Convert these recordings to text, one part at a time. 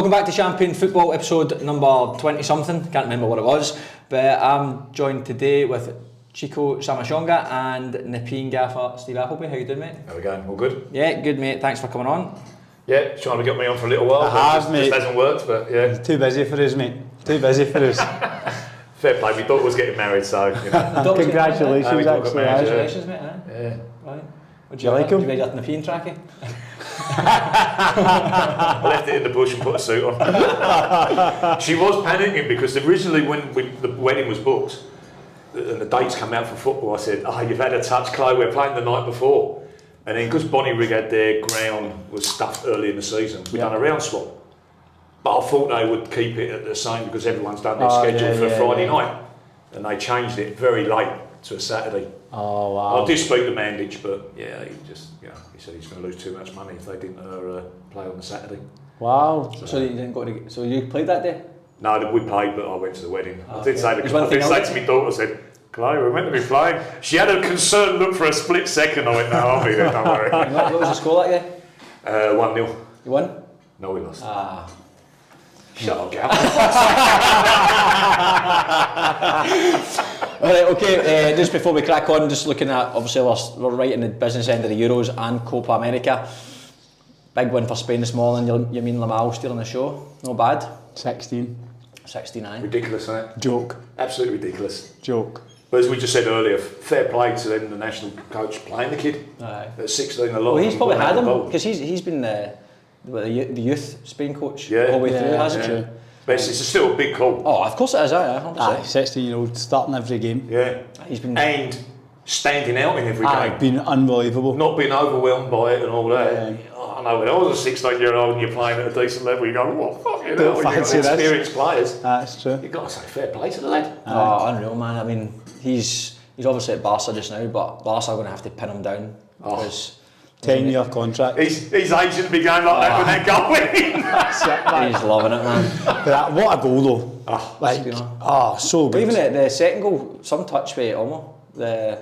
Welcome back to Champion Football, episode number 20 something, can't remember what it was, but I'm joined today with Chico Samashonga and Nepean gaffer Steve Appleby. How you doing, mate? How we going? All good? Yeah, good, mate. Thanks for coming on. Yeah, trying to get me on for a little while. It just hasn't worked, but yeah. Too busy for us, mate. Too busy for us. Fair play, my daughter was getting married, so you know. Congratulations, actually. Congratulations, mate. Yeah. Right. Would you like him? Did you get Nepean trackie? I left it in the bush and put a suit on. She was panicking because originally when the wedding was booked and the dates come out for football, I said, you've had a touch, Chloe, we're playing the night before. And then because Bonnie Rig had their ground was stuffed early in the season, we done a round swap. But I thought they would keep it at the same because everyone's done their schedule for Friday night. And they changed it very late to a Saturday. Oh, wow. I did speak to Mandich, but yeah, he said he's going to lose too much money if they didn't play on the Saturday. Wow. So you didn't go to, so you played that day? No, we played, but I went to the wedding. Oh, I did say to my daughter, I said, Chloe, we're meant to be playing. She had a concerned look for a split second. I went, no, I'll be there, don't worry. What was the score that day? 1-0. You won? No, we lost. Shut up, Gal. Alright, okay, just before we crack on, just looking at, obviously we're right in the business end of the Euros and Copa America. Big win for Spain this morning, you mean Lamal stealing the show? No bad? 69. Ridiculous, isn't it? Joke. Absolutely ridiculous. Joke. But as we just said earlier, fair play to them, the national coach playing the kid. Aye. At 16, a lot. Well, he's probably had him, goal. because he's been the youth Spain coach Yeah. all the way through, hasn't he? But it's still a big call. Oh, of course it is, 100%. 16-year-old starting every game. Yeah. He's been... And standing out in every game. Been unbelievable. Not being overwhelmed by it and all that. Yeah. I know when I was a 16-year-old and you're playing at a decent level, you go, well, fuck you know, when you've got experienced players. That's true. You've got to say fair play to the lad. Oh, unreal, man. I mean, he's obviously at Barca just now, but Barca are going to have to pin him down because 10-year contract. His agent be going like that when they're going. he's loving it, man. What a goal though. So good. But even the second goal, some touch with Olmo. The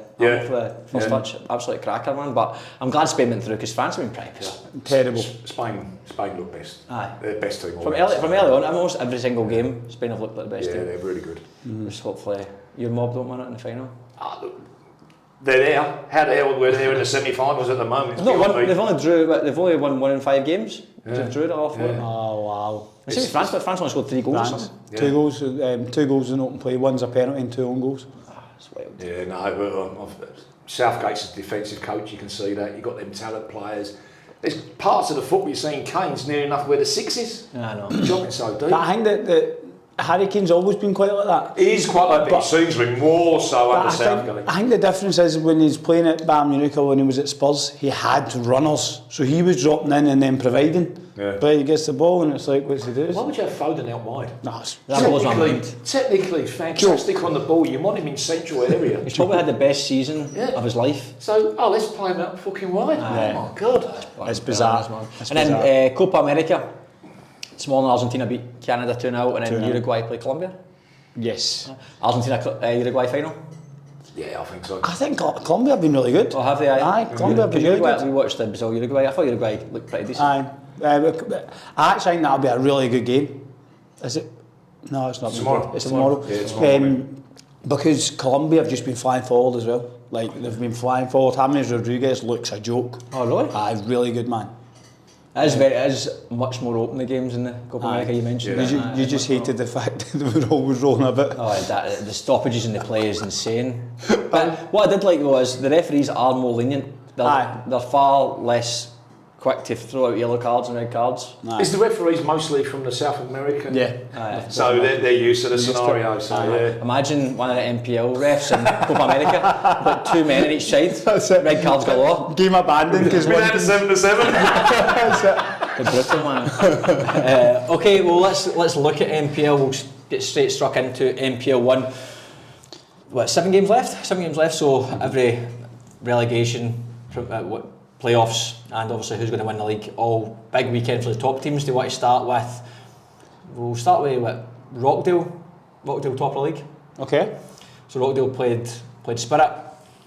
first touch, absolute cracker, man. But I'm glad Spain went through because France have been pretty poor. Terrible. Spain look best. Aye. They're the best team. From early on, almost every single game, Spain have looked like the best team. Yeah, they're really good. Just hopefully your mob don't win it in the final. They're there. How the hell we're there in the semi-finals at the moment? They've only won 1 in 5 games. They've drew it off. Oh wow. France only scored 3 goals. France, 2 goals, 2 goals in open play. 1's a penalty and 2 own goals. That's wild. Yeah, no, but Southgate's a defensive coach, you can see that. You've got them talent players. There's parts of the football you're seeing Kane's near enough where the 6 is. Yeah, I know. Jogging so deep. But I think that Harry Kane's always been quite like that. He is quite like that, but it seems to be more so under Southgate. I think the difference is when he's playing at Bayern Munich or when he was at Spurs, he had runners. So he was dropping in and then providing. Yeah. But he gets the ball and it's like, what's he do? Why would you have Foden out wide? No, that blows my mind. Technically fantastic on the ball. You want him in central area. He's probably had the best season of his life. So, let's play him out fucking wide. Oh my God. It's bizarre. Then Copa America. This morning Argentina beat Canada 2-0 and then Uruguay play Colombia. Yes. Argentina Uruguay final. Yeah, I think so. I think Colombia have been really good. Oh, have they? Aye, Colombia have been really good. We watched the Brazil Uruguay. I thought Uruguay looked pretty decent. Aye. I actually think that'll be a really good game. Is it? No, it's not. Tomorrow. It's tomorrow. Yeah, tomorrow. Because Colombia have just been flying forward as well. Like they've been flying forward. James Rodriguez looks a joke. Oh really? Aye, really good man. It is much more open, the games in the Copa America you mentioned. Yeah. You just hated the fact that they were always rolling a bit. Oh, the stoppages in the play is insane. But what I did like though is the referees are more lenient. They're far less quick to throw out yellow cards and red cards. Is the referees mostly from the South American? Yeah. So they're used to the scenario. So imagine one of the NPL refs in Copa America, but 2 men on each side. That's it. Red cards galore. Game abandoned because we're down to 7-7. Brutal, man. Okay, well let's look at NPL. We'll get straight struck into NPL 1. What, 7 games left? 7 games left. So every relegation playoffs and obviously who's going to win the league, all big weekend for the top teams. Do you want to start with? We'll start with Rockdale top of the league. Okay. So Rockdale played Spirit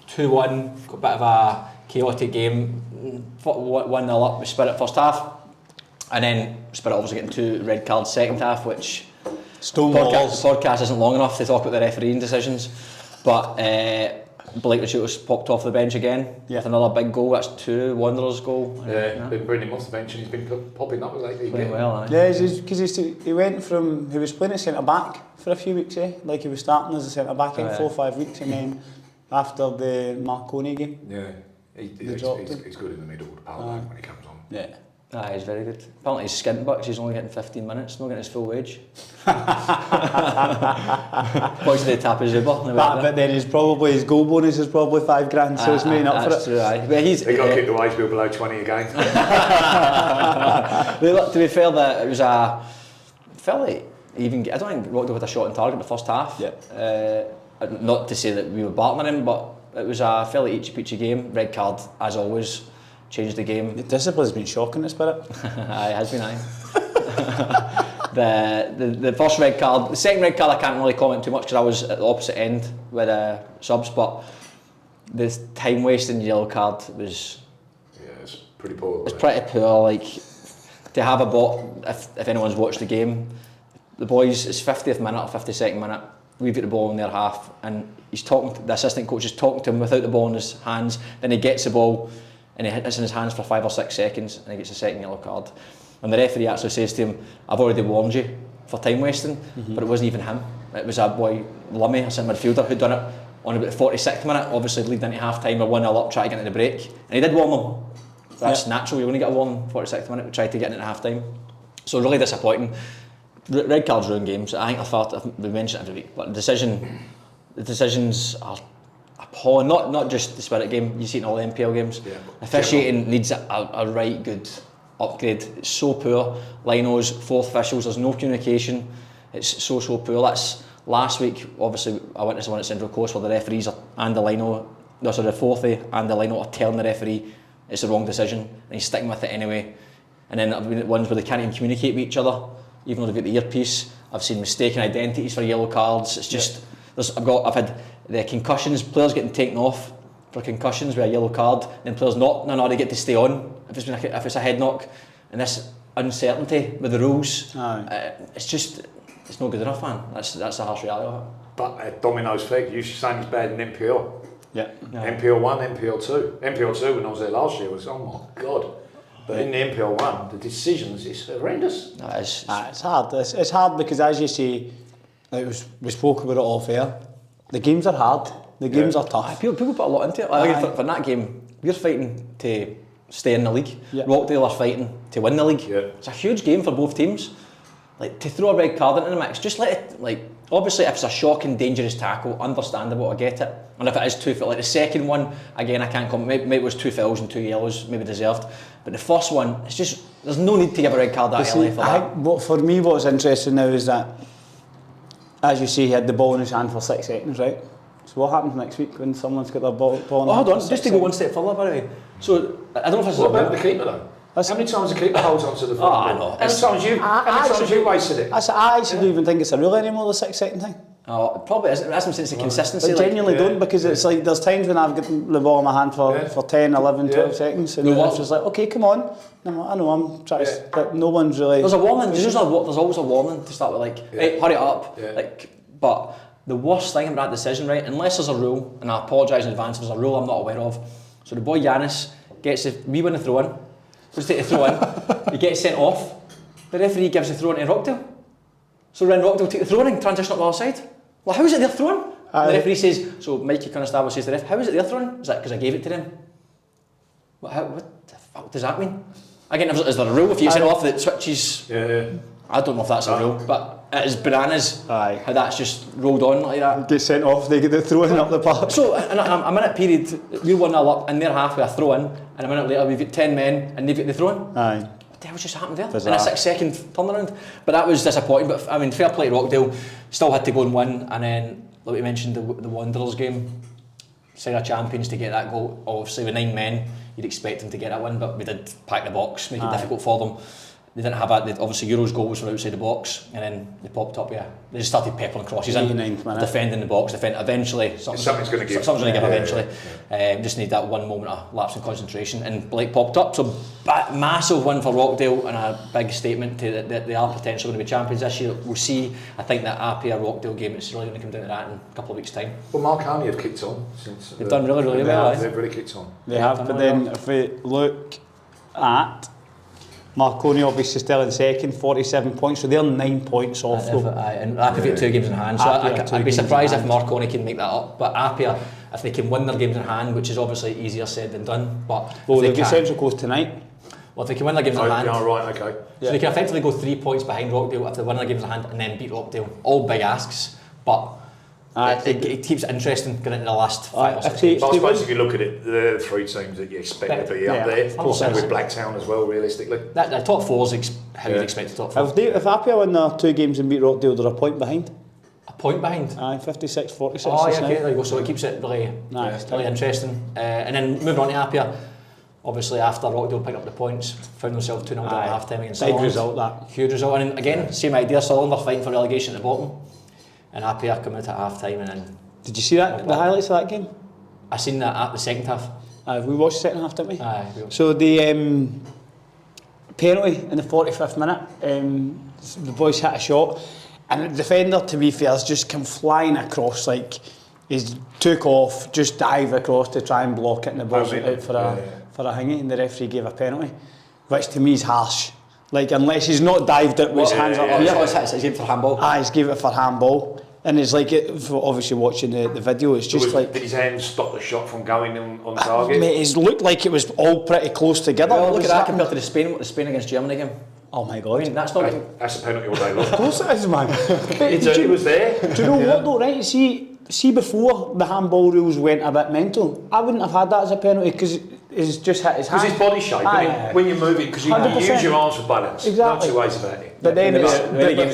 2-1, got a bit of a chaotic game, 1-0 up with Spirit first half. And then Spirit obviously getting 2 red cards second half, which Stonewalls. the podcast isn't long enough to talk about the refereeing decisions. But Blake Rashuto's popped off the bench again with another big goal. That's 2 Wanderers goal. Been bringing him off the bench and he's been popping up lately. Playing well, Yeah, because he went from, he was playing at centre back for a few weeks, like he was starting as a centre back in 4 or 5 weeks, and then after the Marconi game, he's good in the middle of the power line when he comes on. Yeah. He's very good. Apparently he's skint bucks, he's only getting 15 minutes, not getting his full wage. Points to the tap his Uber. But then his goal bonus is probably $5,000, so he's making up for it. True, But They got to keep the wage bill below 20 again. To be fair, that it was a fairly even. I don't think Rockdale had a shot on target in the first half. Not to say that we were bartering him, but it was a fairly itchy-peachy game. Red card, as always, changed the game. The discipline's been shocking, the Spirit. It has been, the first red card, the second red card I can't really comment too much because I was at the opposite end with subs, but the time wasting yellow card was... Yeah, it's pretty poor. It's pretty poor, like, to have a ball, if anyone's watched the game, the boys, it's 50th minute or 52nd minute, we've got the ball in their half, and the assistant coach is talking to him without the ball in his hands, then he gets the ball, and it's in his hands for 5 or 6 seconds, and he gets a second yellow card. And the referee actually says to him, I've already warned you for time wasting, but it wasn't even him. It was a boy, Lummy, a centre midfielder, who'd done it on about the 46th minute, obviously leading into half time, or 1-0 up, trying to get into the break. And he did warn them. That's natural, you only get a warning 46th minute, we tried to get into half time. So really disappointing. Red cards ruin games. I think we mention it every week, but the decisions are appalling. Not just the Spirit game, you see it in all the NPL games. Officiating needs a right good upgrade. It's so poor. Linos, 4th officials, there's no communication. It's so poor. That's last week, obviously I went to the one at Central Coast where the referees and the lino, the 4th and the lino are telling the referee it's the wrong decision and he's sticking with it anyway. And then I've been at ones where they can't even communicate with each other, even though they've got the earpiece. I've seen mistaken identities for yellow cards. It's just I've had the concussions, players getting taken off for concussions with a yellow card, then players not they get to stay on if it's a head knock, and this uncertainty with the rules, it's not good enough, man. That's the harsh reality of it. But Domino's effect, you should say it's bad in NPL. NPL 1, NPL 2. NPL 2 when I was there last year was, oh my God. But in the NPL 1, the decisions is horrendous. It's hard. It's hard because, as you say, we spoke about it off air. The games are hard. The games are tough. People put a lot into it. For that game, we're fighting to stay in the league. Rockdale are fighting to win the league. It's a huge game for both teams. Like, to throw a red card into the mix, just let it, like, obviously if it's a shocking, dangerous tackle, understandable, I get it. And if it is 2 fouls, like the second one, again, I can't comment, maybe it was 2 fouls and 2 yellows, maybe deserved. But the first one, it's just, there's no need to give a red card that early for that. For me, what's interesting now is that, as you say, he had the ball in his hand for 6 seconds, right? So what happens next week when someone's got their ball in hold on, just to go one step further, by the way. So, I don't know if this is... What about the keeper though? How many times the keeper holds on to the front? I know. How many times you wasted it? I actually don't even think it's a rule anymore, the 6 second thing. Oh, it probably isn't. It hasn't since the consistency. I genuinely don't, because it's like, there's times when I've got the ball in my hand for 10, 11, 12 seconds, and it's just like, okay, come on. I know I'm trying to... But no one's really... There's a warning. There's always a warning to start with, like, hey, hurry it up. Like, but the worst thing about that decision, right, unless there's a rule, and I apologise in advance if there's a rule I'm not aware of. So the boy Yanis gets we win the throw in. Let's take the throw in. He gets sent off. The referee gives the throw in to Rockdale. So then Rockdale take the throw in, transition up the other side. Well, how is it their throw in? The referee says, so Mikey Constable says to the ref, how is it their throw in? Is that because I gave it to them? What the fuck does that mean? Again, is there a rule if you get sent off that switches? I don't know if that's a rule, but it is bananas how that's just rolled on like that. Get sent off, they get the throw in up the park. So, in a minute period, we're 1-0 up in their half with a throw in, and a minute later we've got 10 men and they've got the throw in. What the hell just happened there? In a 6 second turnaround. But that was disappointing, but I mean, fair play to Rockdale, still had to go and win, and then, like we mentioned, the Wanderers game, sign of champions to get that goal. Obviously with 9 men, you'd expect them to get that win, but we did pack the box, make it difficult for them. They didn't have it. Obviously, Euro's goals were outside the box, and then they popped up. Yeah, they just started peppering crosses in, defending the box. Eventually, something's going to give. Something's going to give eventually. Just need that one moment of lapse in concentration, and Blake popped up. So massive win for Rockdale, and a big statement to that they are potentially going to be champions this year. We'll see. I think that Apia Rockdale game is really going to come down to that in a couple of weeks' time. Well, Marconi have kicked on since they've done really well. They've really kicked on. They have, but then if we look at Marconi, obviously still in second, 47 points, so they're 9 points off though. And Apia got 2 games in hand, so I'd be surprised if Marconi can make that up. But Apia, if they can win their games in hand, which is obviously easier said than done, but they've got Central Coast tonight. Well, if they can win their games in hand, right, okay. So they can effectively go 3 points behind Rockdale if they win their games in hand and then beat Rockdale. All big asks, but it keeps it interesting going into the last 5 or 6 games. I suppose if you look at it, they're the 3 teams that you expect to be up there. Also with Blacktown as well, realistically. The top 4 is how you'd expect the top 4. If Apia win their 2 games and beat Rockdale, they're a point behind. A point behind? 56-46. Oh, yeah, okay, there you go. So it keeps it really interesting. And then moving on to Apia, obviously after Rockdale picked up the points, found themselves 2-0 down at half time against Sutherland. Big result, that. Huge result. And again, same idea, Sutherland are fighting for relegation at the bottom. And Apia come out at half time and then... Did you see that? The highlights of that game? I seen that at the second half. We watched the second half, didn't we? Aye. So the penalty in the 45th minute, the boys hit a shot, and the defender, to be fair, has just come flying across, like he's took off, just dive across to try and block it, and the ball's out for a hanging, and the referee gave a penalty, which to me is harsh. Like, unless he's not dived it with his hands up here. He's gave it for handball. He's gave it for handball. And it's like, obviously watching the video, it's just like... Did his hands stop the shot from going on target? Mate, it looked like it was all pretty close together. Well, look at that compared to the Spain against Germany game. Oh my God. I mean, that's a penalty all day long. Of course it is, man. It was there. Do you know what though, right? See before the handball rules went a bit mental, I wouldn't have had that as a penalty because it's just hit his hand. Because his body shape, when you're moving, because you use your arms for balance. Exactly. No 2 ways about it. But then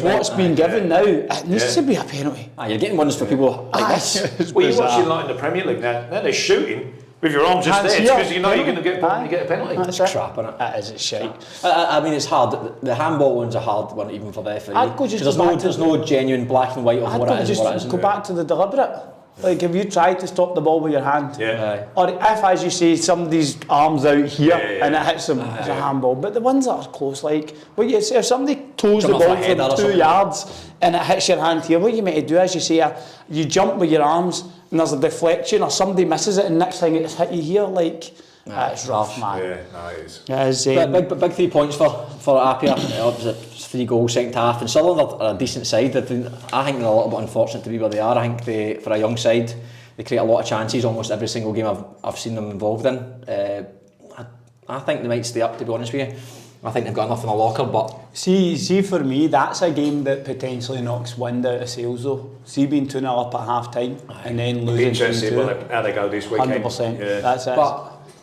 what's been given now, it needs to be a penalty. You're getting ones for people like this. Well, you're watching like in the Premier League now they're shooting with your arms just there because you know you're going to get a penalty. That's crap, isn't it? That is, it's shite. I mean, it's hard. The handball one's a hard one even for the referee. There's no genuine black and white of what it is and what it isn't. Go back to the deliberate. Like, have you tried to stop the ball with your hand? Yeah. Or if, as you say, somebody's arm's out here and it hits them, it's a handball. But the ones that are close, like, what you say, if somebody toes the ball from 2 yards and it hits your hand here, what you meant to do is you say, you jump with your arms and there's a deflection or somebody misses it and next thing it's hit you here, like, it's rough, man. Yeah, no, it is. Big 3 points for Apia. Opposite 3 goals second half, and Sutherland are a decent side. I think they're a little bit unfortunate to be where they are. I think for a young side, they create a lot of chances almost every single game I've seen them involved in. I think they might stay up, to be honest with you. I think they've got enough in the locker, but... See for me, that's a game that potentially knocks wind out of sails though. See being 2-0 up at half time and then losing 2-2. How they go this weekend. 100%, that's it.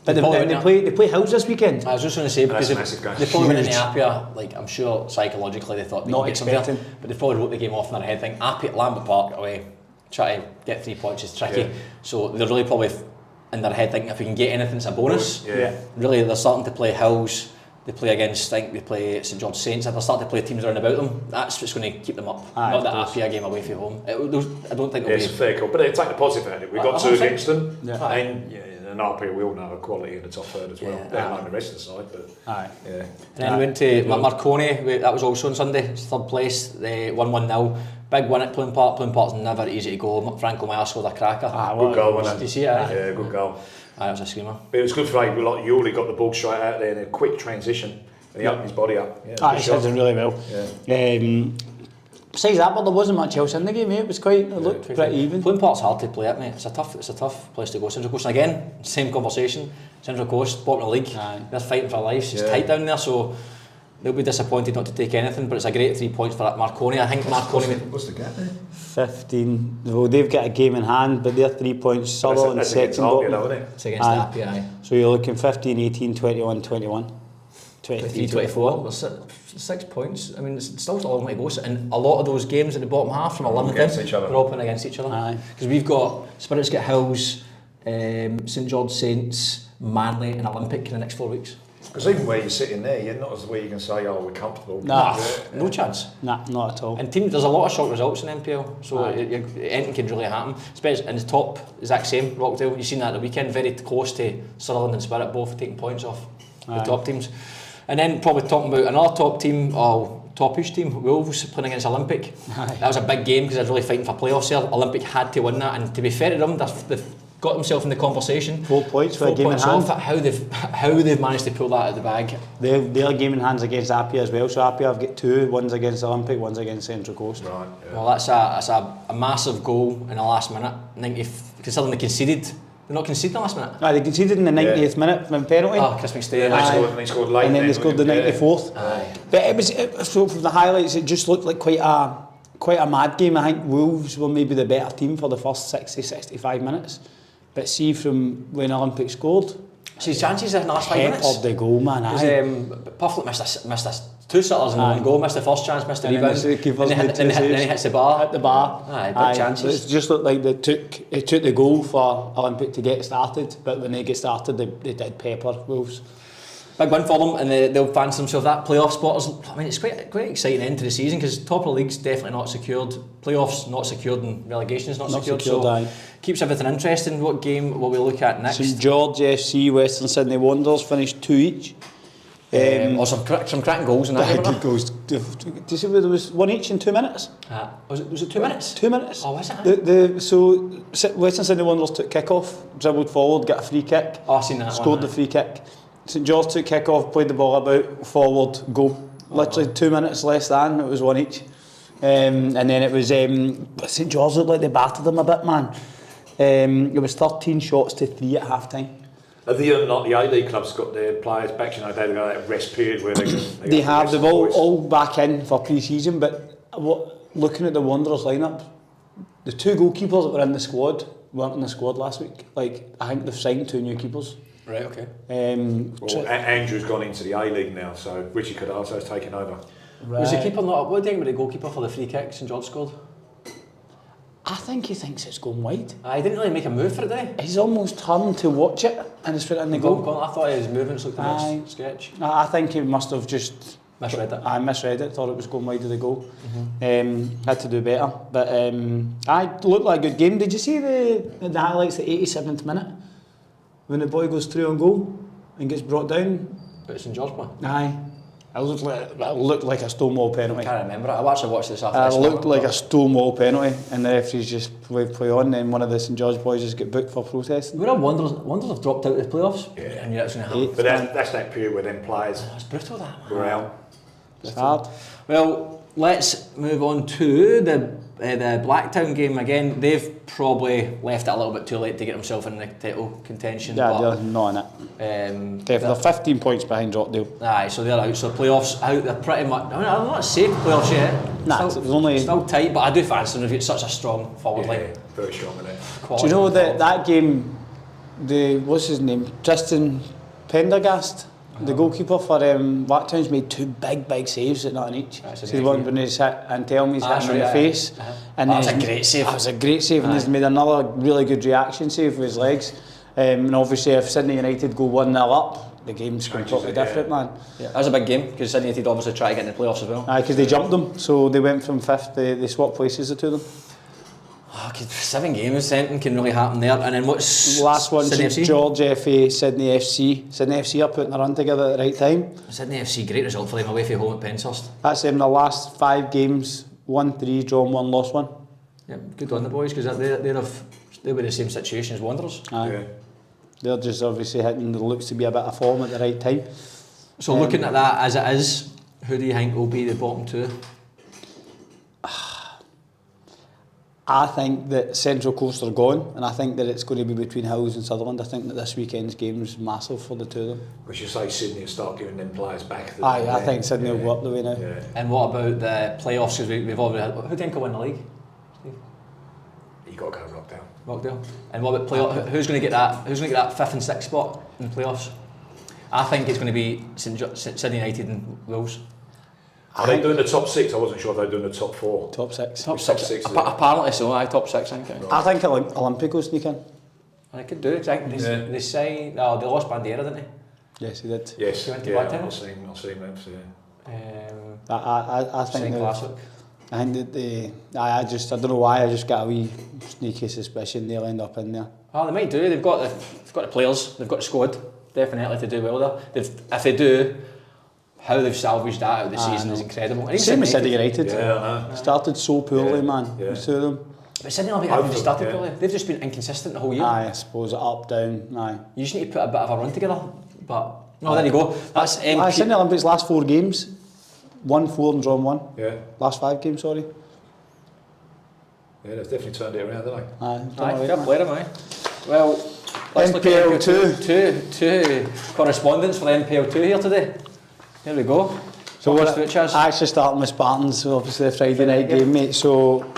But they play Hills this weekend. I was just going to say, because they probably went into Apia, like, I'm sure psychologically they thought they could get something, but they probably wrote the game off in their head thinking, Apia, Lambert Park away, try to get 3 points is tricky. So they're really probably in their head thinking if we can get anything it's a bonus. Really they're starting to play Hills, they play against, I think they play St George Saints, and they're starting to play teams around about them. That's what's going to keep them up, not the Apia game away from home. I don't think it's fair call, but they take the positive out of it. We've got 2 against them, and Apia, we all know quality in the top third as well. They're not the rest of the side, but And then we went to Marconi, that was also on Sunday, 3rd place, they won 1-0. Big win at Plume Park. Plume Park's never easy to go. Franco Meyer scored a cracker. Good goal, wasn't it? Did you see it? Yeah, good goal. That was a screamer. But it was good for him. Like Yuli got the ball straight out there in a quick transition, and he opened his body up. He did really well. Besides that, but there wasn't much else in the game. It looked pretty even. Plume Park's hard to play at, mate. It's a tough place to go. Central Coast, and again, same conversation. Central Coast, bottom of the league. They're fighting for life. It's tight down there, so they'll be disappointed not to take anything. But it's a great 3 points for Marconi. I think Marconi. What's the gap there? 15. Well, they've got a game in hand, but they're 3 points. Sutherland second bottom. It's against Apia. So you're looking 15, 18, 21, 21. 23, 24. There's 6 points. I mean, it's still a long way to go. And a lot of those games in the bottom half from 11th they're all playing against each other. Because we've got Spirits get Hills, St George Saints, Manly, and Olympic in the next 4 weeks. Because even where you're sitting there, you're not as where you can say, "Oh, we're comfortable." Nah. No chance. Nah, not at all. And there's a lot of shock results in NPL, so anything can really happen. Especially in the top, exact same, Rockdale. You've seen that at the weekend, very close to Sutherland and Spirit, both taking points off the top teams. And then probably talking about another top team, top-ish team, Wolves playing against Olympic. That was a big game because they're really fighting for playoffs here. Olympic had to win that, and to be fair to them, they've got themselves in the conversation. 4 points for a game in hand. How they've managed to pull that out of the bag. Their game in hand's against Appia as well. So Appia have got 2. One's against Olympic, one's against Central Coast. Right. Yeah. Well, that's a massive goal in the last minute. Considering they conceded. They're not conceding in the last minute. They conceded in the 90th minute from a penalty. Chris McStay. And they scored late. And then they scored the 94th. But it was so from the highlights, it just looked like quite a mad game. I think Wolves were maybe the better team for the first 60-65 minutes. But see from when Olympic scored, his chances in the last 5 minutes. Peppered the goal, man. Pufflet missed 2 sitters in one goal, missed the first chance, missed the rebound, then he hits the bar. Hit the bar. Big chances. It just looked like it took the goal for Olympic to get started, but when they get started, they did pepper Wolves. Big win for them, and they'll fancy themselves that playoff spot. I mean, it's quite exciting end to the season because top of the league's definitely not secured, playoffs not secured, and relegation is not secured. So keeps everything interesting. What game will we look at next? St George FC, Western Sydney Wanderers finished 2 each. Some cracking goals in that game. Goals. Do you see where there was 1 each in 2 minutes? Was it 2 minutes? 2 minutes. Oh, was it? So Western Sydney Wanderers took kick-off, dribbled forward, got a free kick. Oh, I've seen that. Scored the free kick. St George took kick-off, played the ball about, forward, goal. Literally 2 minutes less than, it was 1 each. And then it was, St George looked like they battered them a bit, man. It was 13 shots to 3 at half-time. Have the A-League clubs got their players back? You know, they've got that rest period where they have. They've all back in for pre-season, but looking at the Wanderers lineup, the 2 goalkeepers that were in the squad weren't in the squad last week. Like, I think they've signed 2 new keepers. Right, okay. Andrew's gone into the A-League now, so Richie Cadasso's taken over. Right. Was the keeper not? What do you think about the goalkeeper for the free kick St George scored? I think he thinks it's going wide. He didn't really make a move for it, did he? He's almost turned to watch it and he's put it in the goal. I thought his movements looked a bit sketch. I think he must have just misread it. I misread it, thought it was going wide of the goal. Had to do better. But I looked like a good game. Did you see the highlights, the 87th minute? When the boy goes through on goal and gets brought down? But St George play? Aye. It looked like a Stonewall penalty. I can't remember it. I actually watched this after. It looked like a Stonewall penalty, and the referees just play on. And one of the St George boys just get booked for protesting. We're Wanderers have dropped out of the playoffs. Yeah, and that's going to happen. But that's that period where them players. It's brutal that. Were out. It's hard. Well, let's move on to the Blacktown game again. They've probably left it a little bit too late to get themselves in the title contention. Yeah, they're not in it. They're 15 points behind Rockdale. Aye, so they're out. So playoffs out. They're pretty much. I'm not safe playoffs yet. Nah, still tight, but I do fancy them. They've got such a strong forward line. Very strong in it. Do you know that game? What's his name? Tristan Pendergast. The goalkeeper for Blacktown's made 2 big saves at nothing each. See the one when he's hit and tell me he's hit him in the face. And that was a great save. That was a great save, and he's made another really good reaction save with his legs. And obviously, if Sydney United go 1-0 up, the game's completely different, man. Yeah, that was a big game because Sydney United obviously try to get in the playoffs as well. Aye, because they jumped them, so they went from 5th. They swapped places, the 2 of them. 7 games, anything can really happen there. And then what's last one? Sydney St FC? George FA, Sydney FC. Sydney FC are putting a run together at the right time. Sydney FC, great result for them away from home at Penshurst. That's them. The last 5 games, 1-3, drawn 1, lost 1. Yeah, good on the boys because they were in the same situation as Wanderers. Aye. Yeah. They're just obviously hitting the looks to be a bit of form at the right time. So looking at that as it is, who do you think will be the bottom 2? I think that Central Coast are gone, and I think that it's going to be between Hills and Sutherland. I think that this weekend's game is massive for the 2 of them. We should say Sydney will start giving them players back. Aye, I think Sydney will go up the way now. Yeah. And what about the playoffs? Because we've already had. Who do you think will win the league? Steve? You got to go Rockdale. And what about playoff? Who's going to get that? Who's going to get that 5th and 6th spot in the playoffs? I think it's going to be Sydney United and Wolves. Are they doing the top 6? I wasn't sure if they were doing the top 4. Top 6. Top 6. Apparently so. Top 6. I think. I think Olympic will sneak in. I could do it. They say they lost Bandiera, didn't they? Yes, he did. Yes, He went to yeah, Blacktown? I've seen that. Yeah. I think St. Classic. I think that I don't know why, I just got a wee sneaky suspicion they'll end up in there. Oh, they might do. They've got the players. They've got the squad. Definitely to do well there. If they do, how they've salvaged that out of the season is incredible. And Same as City United. Yeah, I know. Started so poorly, man. Yeah. You saw them. But Sydney haven't started poorly. They've just been inconsistent the whole year. Aye, I suppose up, down, aye. You just need to put a bit of a run together. But no, there you go. That's Sydney Olympics last 4 games, won 4 and drawn 1. Yeah. Last 5 games, sorry. Yeah, they've definitely turned it around, haven't they? Aye, fair play to them, aye. Well, let's look at NPL 2. Two correspondents for the NPL 2 here today. Here we go. So Walk us through it, Chaz. I actually starting with Spartans, obviously the Friday night game, mate. So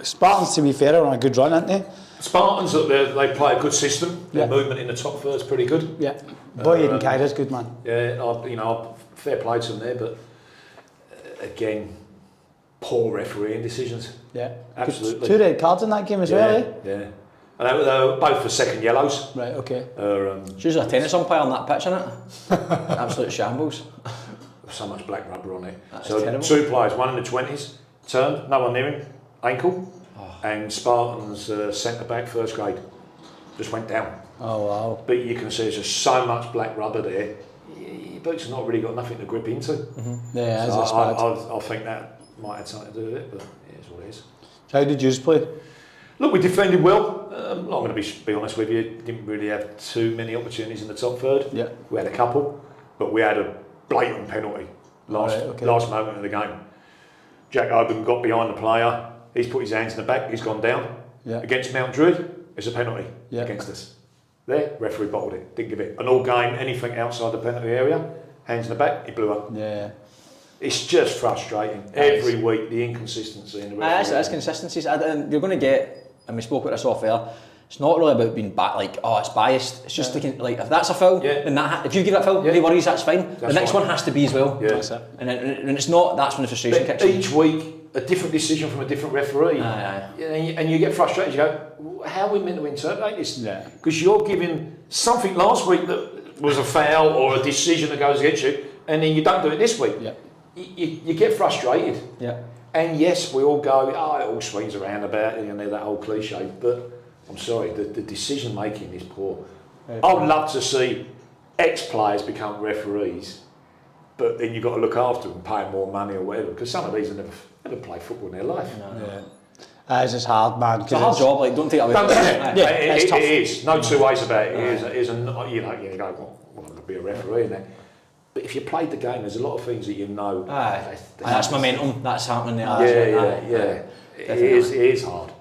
Spartans, to be fair, are on a good run, aren't they? Spartans, they play a good system. Their Yeah. movement in the top third is pretty good. Yeah. Boy, Aidan Kyra's good, man. Yeah, fair play to them there, but again, poor refereeing decisions. Yeah. Absolutely. 2 red cards in that game as well, eh? Yeah. And they were both for second yellows. Right, okay. It's usually a tennis umpire on that pitch, isn't it? Absolute shambles. So much black rubber on it. That's so terrible. 2 players, one in the 20s, turned, no one near him, ankle, and Spartans centre back, first grade, just went down. Oh, wow. But you can see there's just so much black rubber there. Your boots have not really got nothing to grip into. Yeah, So it's bad. I think that might have something to do with it, but it is what it is. How did you play? Look, we defended well. I'm going to be honest with you, didn't really have too many opportunities in the top third. Yeah. We had a couple, but we had a blatant penalty last moment of the game. Jack Oban got behind the player, he's put his hands in the back, he's gone down. Yeah. Against Mount Druid, it's a penalty against us. There, referee bottled it, didn't give it. An all game, anything outside the penalty area, hands in the back, he blew up. Yeah. It's just frustrating. Every week, the inconsistency in the referee. That's consistencies. And you're going to get, and we spoke about this off air, it's not really about being it's biased. It's just like if that's a foul, then if you give that foul, no worries, that's fine. The next one has to be as well. Yeah. That's it. And it's not, that's when the frustration But kicks in. each week, a different decision from a different referee. Aye. And you get frustrated, you go, how are we meant to interpret this? Yeah. Because you're giving something last week that was a foul or a decision that goes against you, and then you don't do it this week. Yeah. You get frustrated. Yeah. And yes, we all go, it all swings around about, that whole cliche, but I'm sorry, the decision making is poor. I would love to see ex-players become referees, but then you've got to look after them, pay them more money or whatever, because some of these have never played football in their life. Yeah. It's just hard, man. It's a hard job, like, don't take it away from it's tough. It is, no two ways about it. It is, you go, well, I'm going to be a referee in that. But if you played the game, there's a lot of things that you know. That's momentum, that's happening there. Yeah. It is hard.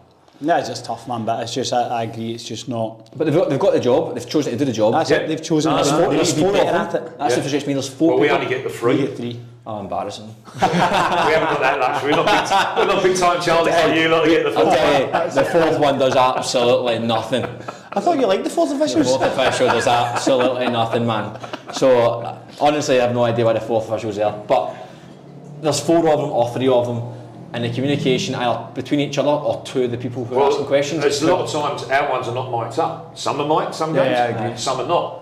Yeah, it's just tough, man, but it's just, I agree, it's just not... But they've got the job, they've chosen to do the job. That's it, they've chosen There's to four be of better them. at it. That's the frustration me, there's 4 Well, we people. only get the We 3. get 3. Oh, embarrassing. We haven't got that luxury. We're not big time Charlie like you lot to get the I'll 4. tell you, the 4th one does absolutely nothing. I thought you liked the 4th The officials. 4th official does absolutely nothing, man. So, honestly, I have no idea why the 4th official's there. But there's 4 of them or 3 of them, and the communication either between each other or to the people who are asking questions. There's a lot of times our ones are not mic'd up. Some are mic'd, some games. I agree. Some are not.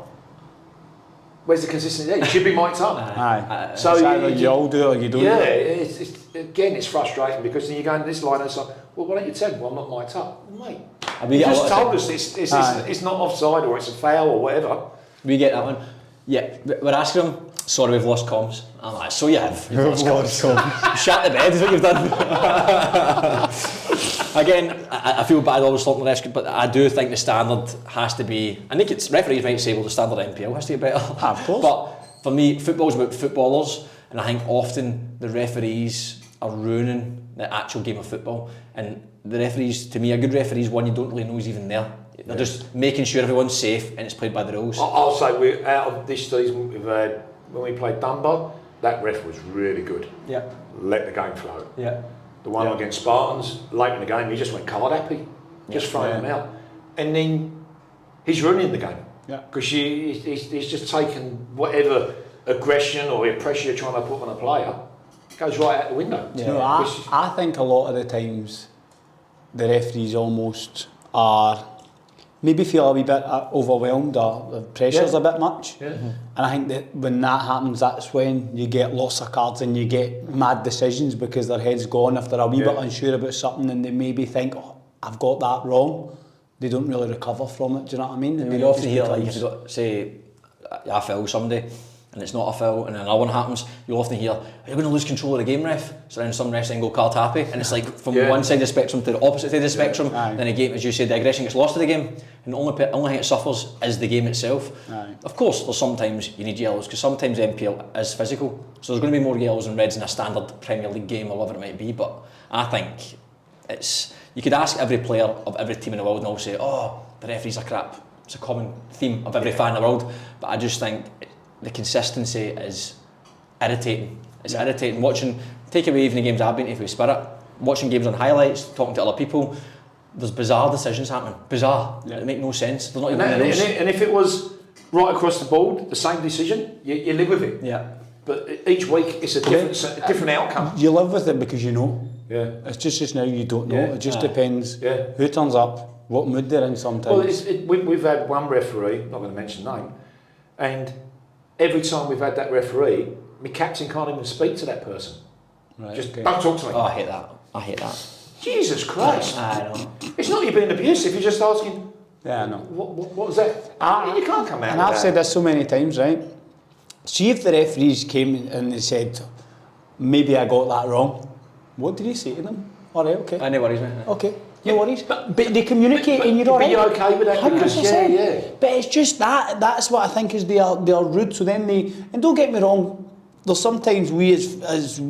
Where's the consistency there? You should be mic'd up. Aye. So It's either you all do it or you don't. Yeah, it's frustrating because then you go into this line and it's like, well, why don't you tell me? Well, I'm not mic'd up. Well, mate, you just told us it's not offside or it's a foul or whatever. We get that one. Yeah, we're asking them, sorry, we've lost comms. I'm like, so you have. You've lost comms. Shut the bed is what you've done. Again, I feel bad always talking to this, but I do think the standard has to be, I think it's, referees might say, well, the standard NPL has to be better. Of course. But for me, football's about footballers, and I think often the referees are ruining the actual game of football. And the referees, to me, a good referee is one you don't really know is even there. They're just making sure everyone's safe and it's played by the rules. I'll say, out of this season, we've had, when we played Dunbar, that ref was really good. Yeah. Let the game flow. Yeah. The one against Spartans, late in the game, he just went card happy, just throwing them out. And then he's ruining the game. Yeah. Because he's just taken whatever aggression or pressure you're trying to put on a player, goes right out the window. You know, I think a lot of the times the referees almost are maybe feel a wee bit overwhelmed or the pressure's a bit much. Yeah. And I think that when that happens, that's when you get lots of cards and you get mad decisions because their head's gone. If they're a wee bit unsure about something and they maybe think, oh, I've got that wrong, they don't really recover from it. Do you know what I mean? I mean, you often hear, like, if you've got, say, I foul somebody and it's not a foul and another one happens, you'll often hear, are you going to lose control of the game, ref? So then some refs then go card happy, and it's like from one side of the spectrum to the opposite side of the spectrum. Then again, as you said, the aggression gets lost to the game, and the only thing it suffers is the game itself. Of course, there's sometimes you need yellows, because sometimes NPL is physical, so there's going to be more yellows and reds in a standard Premier League game or whatever it might be, but I think it's, you could ask every player of every team in the world and all say, oh, the referees are crap. It's a common theme of every fan in the world, but I just think the consistency is irritating. It's irritating watching, take away even the games I've been to with Spirit, watching games on highlights, talking to other people, there's bizarre decisions happening. Bizarre. It make no sense. They're not even and if it was right across the board, the same decision, you live with it. Yeah. But each week it's a different outcome. You live with it because you know. Yeah. It's just now you don't know. It just depends who turns up, what mood they're in sometimes. Well, we've had one referee, not going to mention name, and every time we've had that referee, my captain can't even speak to that person. Right, just don't talk to me. Oh, I hate that. I hate that. Jesus Christ. I know. It's not you being abusive, you're just asking, Yeah, I know. what was that? You can't come out And with I've that. said this so many times, right? See if the referees came and they said, maybe I got that wrong. What did he say to them? All right, okay. No worries, mate. Okay, no worries. But they communicate and you're all right. But you're okay with that? 100%. But it's just that's what I think is they are rude. So then and don't get me wrong, there's sometimes we as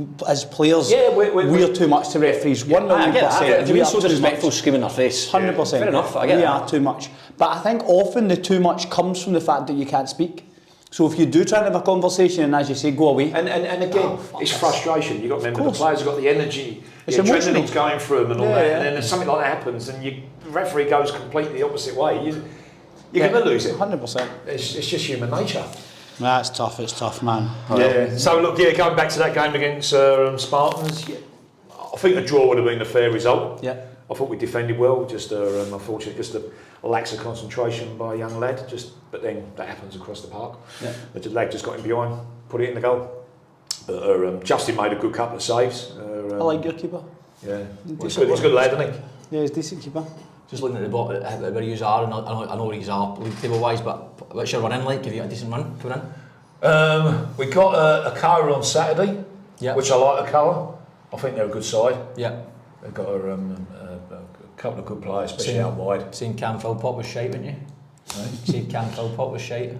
players, we're too much to referees. 1,000,000%. You're being so disrespectful, screaming in their face. 100%. Fair enough, I get we that. are too much. But I think often the too much comes from the fact that you can't speak. So if you do try and have a conversation and as you say, go away. And again, it's frustration. You've got to remember the players have got the energy, the adrenaline's going through them and all that. And then something like that happens and the referee goes completely the opposite way. You're going to lose it. 100%. It's just human nature. That's tough, it's tough, man. Yeah. So look, going back to that game against Spartans, I think a draw would have been a fair result. Yeah. I thought we defended well, just unfortunately just a lack of concentration by a young lad, but then that happens across the park. Yeah. The lad just got him behind, put it in the goal. But Justin made a good couple of saves. I like your keeper. Yeah, he's a good lad, isn't he? Yeah, he's a decent keeper. Just looking at the bottom, where you are, and I know where you are league table wise, but what's your run in like? Have you got a decent run coming in? We got a colour on Saturday, which I like the colour. I think they're a good side. Yeah. They've got a couple of good players, especially out wide. Seen Cam Philpott was shite, wouldn't you? Seen Cam Philpott was shite.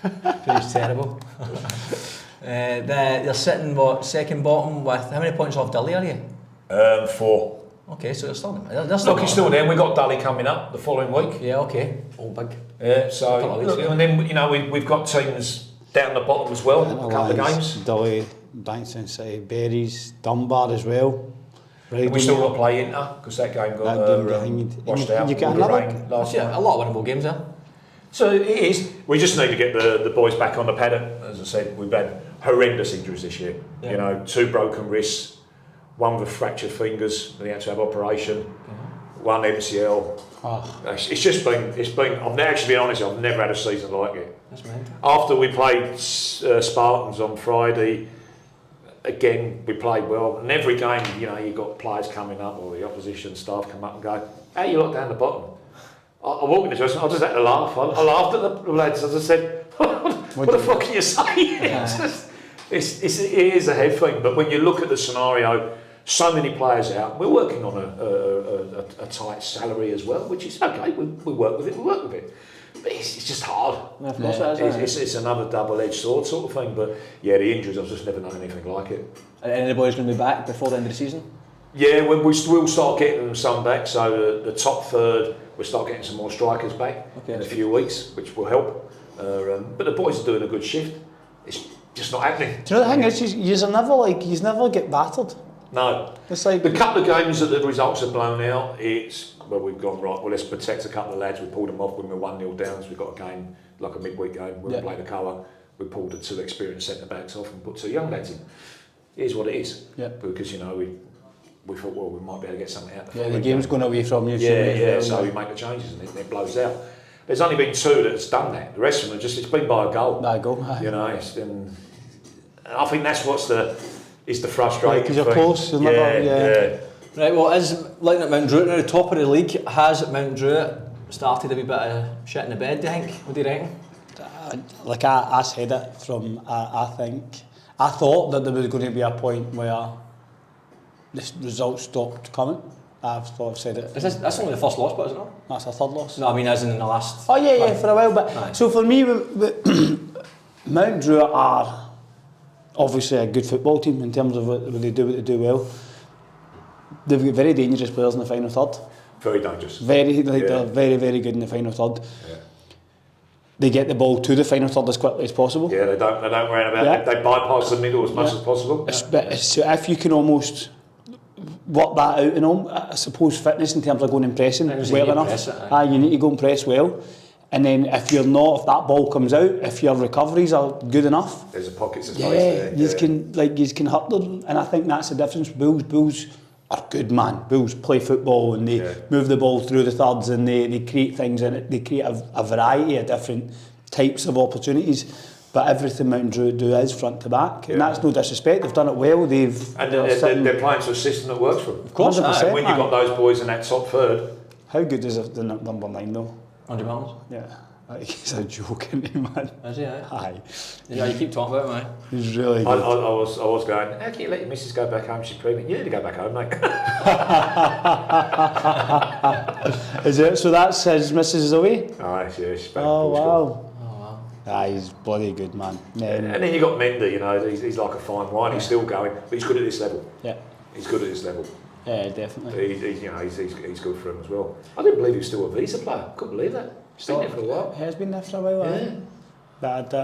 He's terrible. They're sitting second bottom with how many points off Dilly are you? 4. Okay, so they're still Look, he's still there. We've got Dally coming up the following week. Yeah, okay. All big. Yeah, so look, and then we've got teams down the bottom as well. A couple of games. Dolly, Bankstown City, Berries, Dunbar as well. We still got to play Inter because that game got washed out. You get with the another. rain last Yeah, night. a lot of winnable games there. So it is. We just need to get the boys back on the paddock. As I said, we've had horrendous injuries this year. Yeah. 2 broken wrists, 1 with fractured fingers. They had to have operation. 1 MCL. It's been. I've actually been honest. I've never had a season like it. That's mental. After we played Spartans on Friday, again we played well. And every game, you got players coming up or the opposition staff come up and go, "How you lot down the bottom?" I walked into the I just had to laugh. I laughed at the lads. As I said, "What the fuck can you say?" It is a head thing. But when you look at the scenario, so many players out. We're working on a tight salary as well, which is okay. We work with it. But it's just hard. Yeah, of course It's another double-edged sword sort of thing. But yeah, the injuries, I've just never known anything like it. Are any of the boys going to be back before the end of the season? Yeah, we'll start getting them some back. So the top third, we'll start getting some more strikers back in a few weeks, which will help. But the boys are doing a good shift. It's just not happening. Do you know the thing is, you never get battered. No. It's like the couple of games that the results are blown out, we've gone right, well let's protect a couple of lads, we pulled them off when we were 1-0 down, so we got a game, like a midweek game, when we played the colour, we pulled the 2 experienced centre-backs off and put 2 young lads in. It is what it is. Yeah. Because, we thought, well, we might be able to get something out of the Yeah, the following game's game. going away from you. So you make the changes and it blows out. There's only been 2 that's done that. The rest of them it's been by a goal. By a goal, aye. You know, and I think that's what's the frustrating because you're thing. close. You'll never, Right, well, as looking at Mount Druitt now, the top of the league, has Mount Druitt started a wee bit of shit in the bed, do you think? What do you reckon? Like I said it from, I thought that there was going to be a point where the results stopped coming. I've said it. That's only the first loss, but isn't it? That's a third loss. No, I mean as in the last... Oh yeah, for a while. But Aye. so for me, Mount Druitt are obviously a good football team in terms of what they do well. They've got very dangerous players in the final third. Very dangerous. They're very, very good in the final third. Yeah. They get the ball to the final third as quickly as possible. Yeah, they don't run about. Yeah. They bypass the middle as much as possible. So if you can almost work that out, I suppose fitness in terms of going and pressing well enough. You need to go and press well. And then if that ball comes out, if your recoveries are good enough, there's a pockets of space there. you can hurt them. And I think that's the difference. Bulls are good, man. Bulls play football and they move the ball through the thirds and they create things and they create a variety of different types of opportunities. But everything Mountain Druitt do is front to back, and that's no disrespect. They've done it well. They're playing to a system that works for them. Of course, and when you've got those boys in that top third. How good is the number 9 though? Andy Mills? Yeah, he's a joke, isn't he, man? Is he? Aye. Yeah, you keep talking about him, mate. He's really good. I was going, how can you let your missus go back home? She's pregnant. You need to go back home, mate. Is it? So that's his missus is away? Aye, yeah, she's back. Oh wow. He's bloody good, man. And then you got Mendy, he's like a fine wine. He's still going, but he's good at this level. Yeah. He's good at this level. Yeah, definitely. He's good for him as well. I didn't believe he was still a visa player. Couldn't believe that. He's been there for a while. He has been there for a while. Yeah. But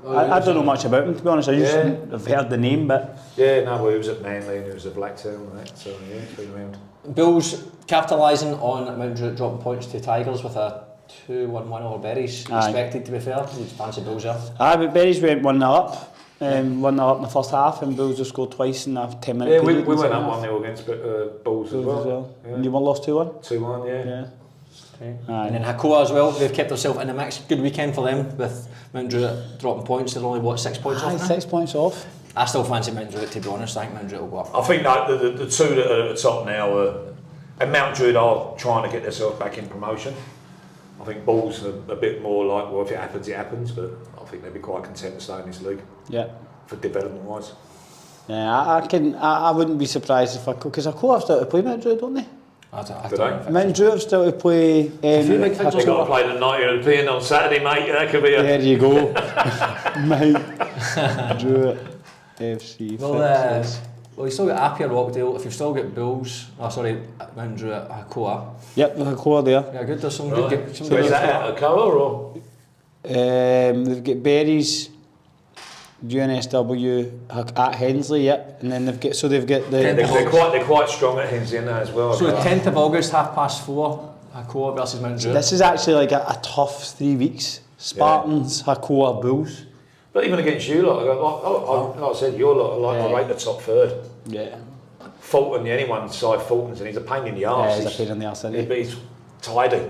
I don't know much about him, to be honest. I just have heard the name, but... Yeah, no, well, he was at Manly and he was at Blacktown and that, so yeah, he's been around. Bulls capitalising on Mount Druitt dropping points to Tigers with a 2-1 win over Berries. Expected, to be fair. You'd fancy Bulls there. But Berries went 1-0 up. 1-0 up in the first half, and Bulls just scored twice in a 10-minute period. Yeah, we went up 1-0 against Bulls as well. Yeah. And you won lost 2-1? 2-1, yeah. And then Hakoah as well, they've kept themselves in the mix. Good weekend for them with Mount Druitt dropping points. They're only, 6 points off now? 6 points off. I still fancy Mount Druitt, to be honest. I think Mount Druitt will go up. I think like, the 2 that are at the top now and Mount Druitt are trying to get themselves back in promotion. I think Bulls are a bit more like, well, if it happens, it happens, but I think they'd be quite content to stay in this league. Yeah. For development wise. Yeah, I wouldn't be surprised if because Hakoah have still to play Mount Druitt, don't they? I don't. Mount Druitt have still to play. They've got to play the night of Nepean on Saturday, mate. That could be a. There you go. Mount Druitt FC. Well, you've still got Apia, Rockdale. If you've still got Bulls, Mount Druitt, Hakoah. Yep, Hakoah there. Yeah, good. There's some right. good. So is that out of colour or? They've got Berries, UNSW at Hensley, yep, and then they've got they're quite strong at Hensley now as well. So the 10th of August, 4:30, Hakoah versus Mount Druitt. This is actually like a tough 3 weeks. Spartans, Hakoah, Bulls. But even against you, like I said, you're right the top third. Yeah. Fulton, the only one side Fulton's, and he's a pain in the arse. Yeah, he's a pain in the arse, isn't he? But he's tidy.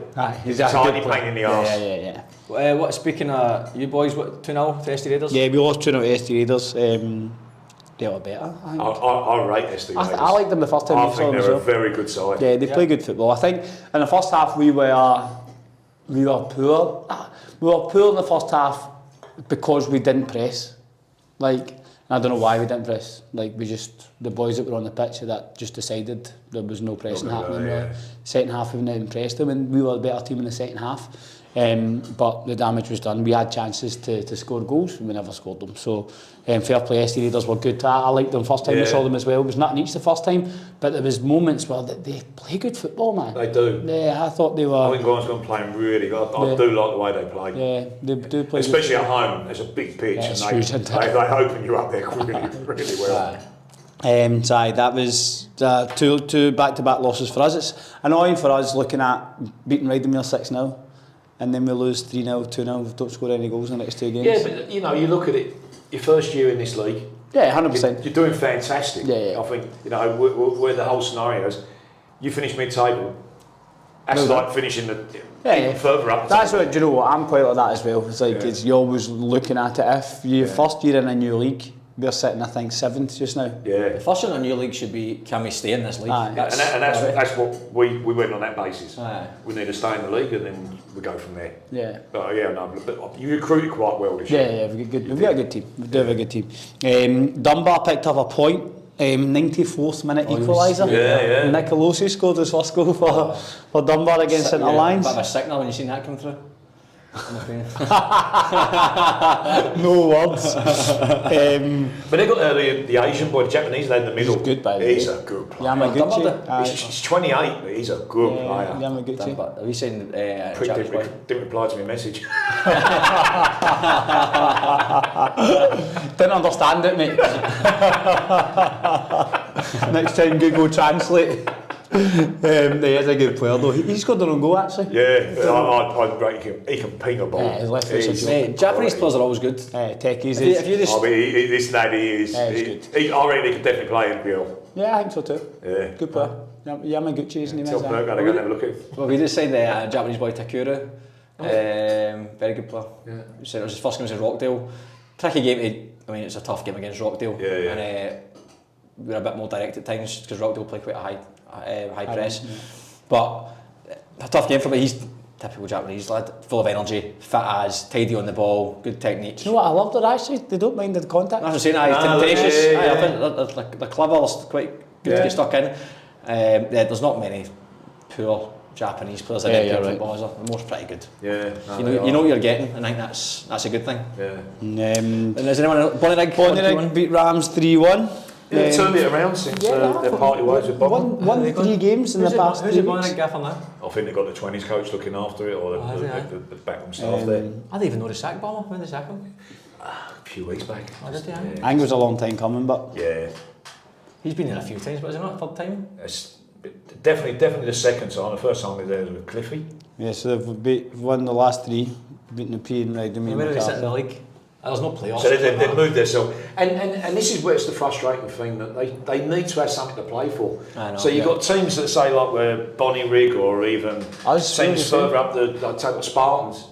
He's a tidy pain in the arse. Yeah. Speaking of you boys, 2-0 to SD Raiders? Yeah, we lost 2-0 to SD Raiders. They were better, I think. I rate SD Raiders. I liked them the first time. I think they're a very good side. Yeah, they play good football. I think in the first half we were poor. We were poor in the first half because we didn't press. I don't know why we didn't press. The boys that were on the pitch that just decided there was no pressing happening. Yeah. Second half we didn't press them, and we were a better team in the second half. But the damage was done. We had chances to score goals and we never scored them. So fair play, SD Raiders were good. I liked them first time we saw them as well. It was nothing each the first time, but there was moments where they play good football, man. They do. Yeah, I thought they were. I think Gordon's going to play really good. I do like the way they play. Yeah, they do play. Especially at home, there's a big pitch and they open you up there really well. That was two back-to-back losses for us. It's annoying for us looking at beating Rydalmere 6-0 and then we lose 3-0, 2-0, we don't score any goals in the next 2 games. Yeah, but you look at it, your first year in this league, Yeah, 100%. You're doing fantastic. Yeah. I think, you know, where the whole scenario is, you finish mid-table, that's like finishing even further up. That's what, do you know what, I'm quite like that as well. It's like, Yeah. you're always looking at it. If you're first year in a new league, we're sitting, I think, 7th just now. Yeah. The first in a new league should be, can we stay in this league? Aye. And that's what we went on that basis. Aye. We need to stay in the league and then we go from there. Yeah. But yeah, no, but you recruited quite well this Yeah, year. we've got a good team. We do have a good team. Dunbar picked up a point. 94th minute equaliser. Yeah. Nicolosi scored his first goal for Dunbar against St Alliance. Bit of a signal when you seen that come through. No words. But they got the Asian boy, the Japanese lad in the middle. He's good, by the way. He's a good player. Yamaguchi. He's 28, but he's a good player. Yamaguchi. Are we saying Didn't reply to my message. Didn't understand it, mate. Next time Google Translate. He is a good player though. He's got their own goal actually. Yeah, I'd rate him. He can ping a ball. Yeah, his left foot's a joke. Japanese players are always good. Techies If you just, I mean, this lad, he is. Yeah, he's I reckon he could definitely play NPL. Yeah, I think so too. Yeah. Good player. Yamaguchi, isn't he? Top bloke, I'm going to have a look at him. well, we just signed the Japanese boy Takura. Very good player. Yeah. He said it was his first game against Rockdale. Tricky game. I mean, it's a tough game against Rockdale. Yeah. And we were a bit more direct at times because Rockdale play quite a high press. But a tough game for me. He's typical Japanese lad, full of energy, fit as, tidy on the ball, good technique. Do you know what I loved it actually? They don't mind the contact. That's what I'm saying. Tenacious. I think they're clever. It's quite good to get stuck in. There's not many poor Japanese players in NPL football, is there? The most pretty good. Yeah. You know what you're getting, and I think that's a good thing. Yeah. And is anyone Bonnyrigg beat Rams 3-1. Yeah, turned it around since their party ways with Bob. Won 3 games in the past 3 weeks. Who's the gaffer now? I think they've got the 20s coach looking after it, or the backroom staff there. I didn't even know the sack bomber. When did they sack him? A few weeks back. Oh, did they? I think it was a long time coming, but Yeah. He's been there a few times, but is it not third time? It's definitely the second time. The first time they were there with Cliffy. yeah, so they've won the last 3, beaten Nepean, Rydemir, Where do they sit in the McCarthy. league? There's no playoffs. So they've moved themselves, and this is where it's the frustrating thing that they need to have something to play for. I know, so you've got teams that say like where Bonnyrigg or even teams further up the like take the Spartans.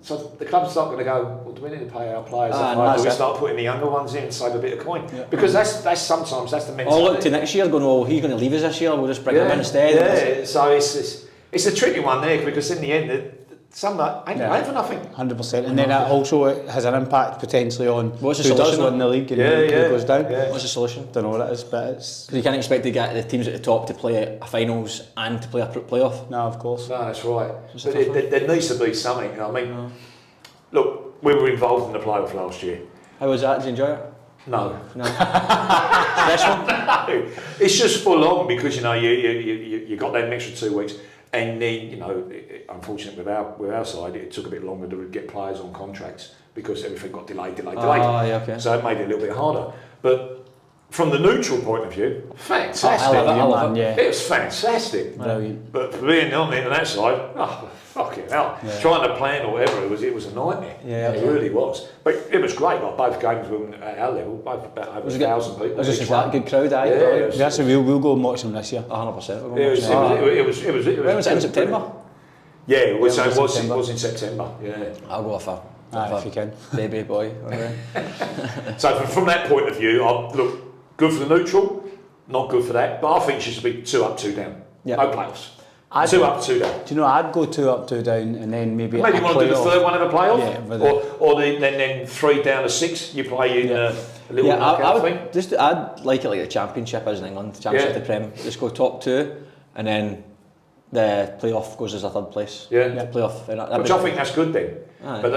So the club's not going to go, well, do we need to pay our players? Do we start putting the younger ones in and save a bit of coin? Yeah. Because that's sometimes the mentality. Oh, look to next year, going, well, he's going to leave us this year. We'll just bring him in instead. Yeah, so it's a tricky one there because in the end. Some ain't for nothing. 100%, and then that also has an impact potentially on who does win the league and who goes down. Yeah. What's the solution? Don't know what it is, but it's... You can't expect to get the teams at the top to play a finals and to play a playoff. No, of course. No, that's right. But there needs to be something. You know what I mean, look, we were involved in the playoff last year. How was that? Did you enjoy it? No. Stressful? No. It's just full on because you got that extra 2 weeks. And then, unfortunately with our side, it took a bit longer to get players on contracts because everything got delayed. Yeah, okay. So it made it a little bit harder. But from the neutral point of view, fantastic. I love it. It was fantastic. Brilliant. But for being on the internet side, fucking hell. Yeah. Trying to plan or whatever, it was a nightmare. Yeah, it really was. But it was great. Like both games were at our level, both about over 1,000 people. Was it that good crowd? We'll go and watch them this year. 100%. It was. When was it in September? Yeah, it was in September. Yeah. I'll go for if you can. Baby boy. So from that point of view, look, good for the neutral, not good for that. But I think she should be 2 up, 2 down. Yeah. No playoffs. 2 up, 2 down. Do you know, I'd go 2 up, 2 down, and then maybe you want to do the third one in a playoff? Yeah, or then 3 down to 6, you play in a little knockout thing? I'd like it like the Championship is in England, Championship, the Prem. Just go top 2, and then the playoff goes as a third place. Yeah. Playoff. Which I think that's good then. Aye. But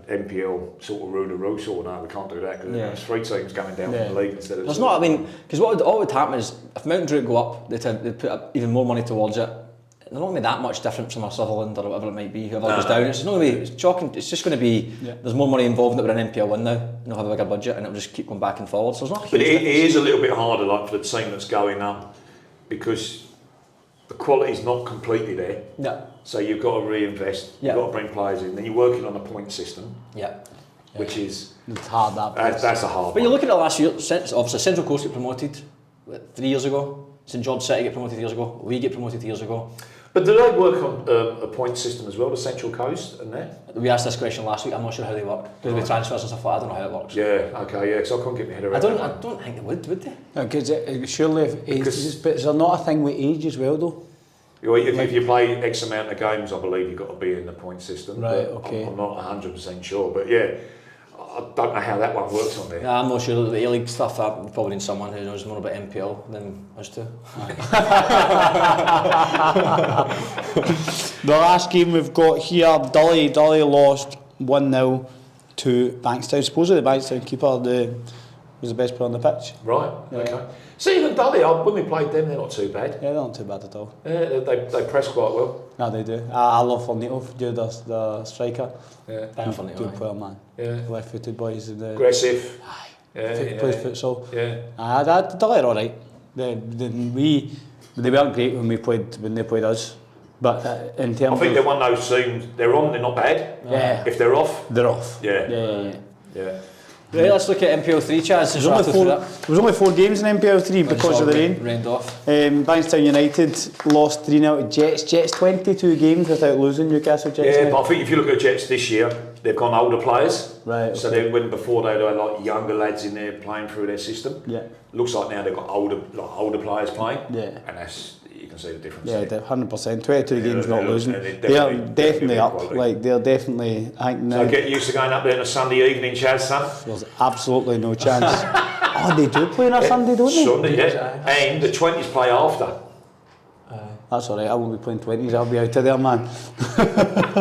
NPL sort of rule the roost, or no, we can't do that because there's 3 teams coming down from the league instead of. There's not. I mean, because what would happen is if Mountain Druitt go up, they put up even more money towards it. They're not going to be that much different from a Sutherland or whatever it might be. Whoever goes down, it's not going to be. It's shocking. It's just going to be. There's more money involved that we're in NPL 1 now. And they'll have a bigger budget, and it'll just keep going back and forward. So it's not. A huge but it is a little bit harder, like for the team that's going up, because the quality's not completely there. Yeah. So you've got to reinvest. You've got to bring players in. Then you're working on a point system. Yeah. Which is It's hard that place. That's a hard But you one. look at the last year, obviously Central Coast get promoted 3 years ago, St George City get promoted years ago, we get promoted years ago. But do they work on a point system as well, the Central Coast and that? We asked this question last week, I'm not sure how they work. Do they transfers and stuff like that? I don't know how it works. Yeah, okay, yeah, because I couldn't get my head around I that. don't think they would they? No, because surely if age, but is there not a thing with age as well though? If you play X amount of games, I believe you've got to be in the point system. Right, but okay. I'm not 100% sure, but yeah, I don't know how that one works on there. Yeah, I'm not sure. The A-League stuff, I probably need someone who knows more about NPL than us two. The last game we've got here, Dully lost 1-0 to Bankstown. Supposedly the Bankstown keeper was the best player on the pitch. Right, Yeah. okay. See, even Dully, when we played them, they're not too bad. Yeah, they're not too bad at all. Yeah, they press quite well. No, they do. I love Fornito, the striker. Yeah, Good player, man. yeah. Left-footed boys. Aggressive. Yeah, Plays futsal. Yeah. Dully are all right. They weren't great when they played us, but in terms I think of they're one of those teams, they're on, they're not bad. Yeah. If they're off, they're off. yeah. Yeah. Right, let's look at NPL 3, Chaz. There was only 4 games in NPL 3 because of the rain. Rained off. Bankstown United lost 3-0 to Jets. Jets 22 games without losing. Newcastle Jets. Yeah, but I think if you look at Jets this year, they've gone older players. Right. So they when before they had like younger lads in there playing through their system. Yeah. Looks like now they've got older players playing. Yeah. And that's you can see the difference. Yeah, there. 100%. 22 games not they're losing. definitely- They're definitely up. quality. Like they're definitely. I think now So get used to going up there on a Sunday evening, Chaz, son. there's absolutely no chance. Oh, they do play on a Sunday, don't they? Sunday, yeah. And the 20s play after. That's all right. I won't be playing 20s. I'll be out of there, man.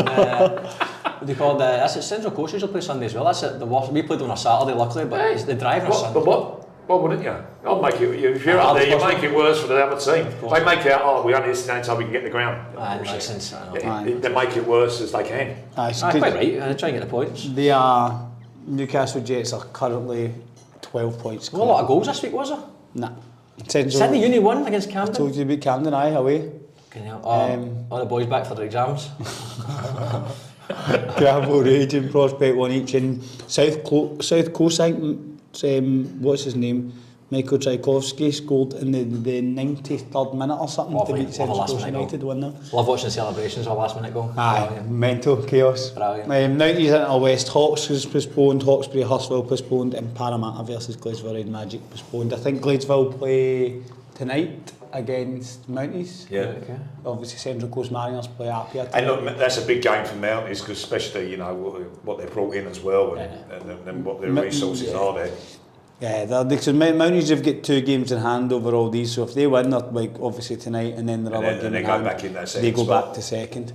What do you call that's at Central Coast usually play Sunday as well. That's it. The worst. We played on a Saturday, luckily, but it's the drive on a Sunday. But what wouldn't you? I'll make it. If you're up there, you make it worse for the other team. They make it out. Oh, we only this now until we can get the ground. Makes sense. They make it worse as they can. Quite right. Try and get the points. They are. Newcastle Jets are currently 12 points. There was a lot of goals this week, was there? Nah. Sydney Uni won against I Camden. told you to beat Camden, away. All the boys back for their exams. Gravel Raging, Prospect won each in South Coast, I think, what's his name? Michael Tchaikovsky scored in the 93rd minute or something Lovely. to beat Central Last Coast minute United 1-0. Love watching the celebrations of a last minute goal. Mental chaos. Brilliant. 90s into West Hawks was postponed, Hawkesbury Hurstville postponed, and Parramatta versus Gladesville Red Magic postponed. I think Gladesville play tonight against Mounties. Yeah. Okay. Obviously Central Coast Mariners play Apia And tonight. look, that's a big game for Mounties because especially what they've brought in as well and what their resources are there. Yeah, because Mounties have got 2 games in hand over all these, so if they win, they're like obviously tonight, and then their other game they in go hand, back in that they second go spot. back to second.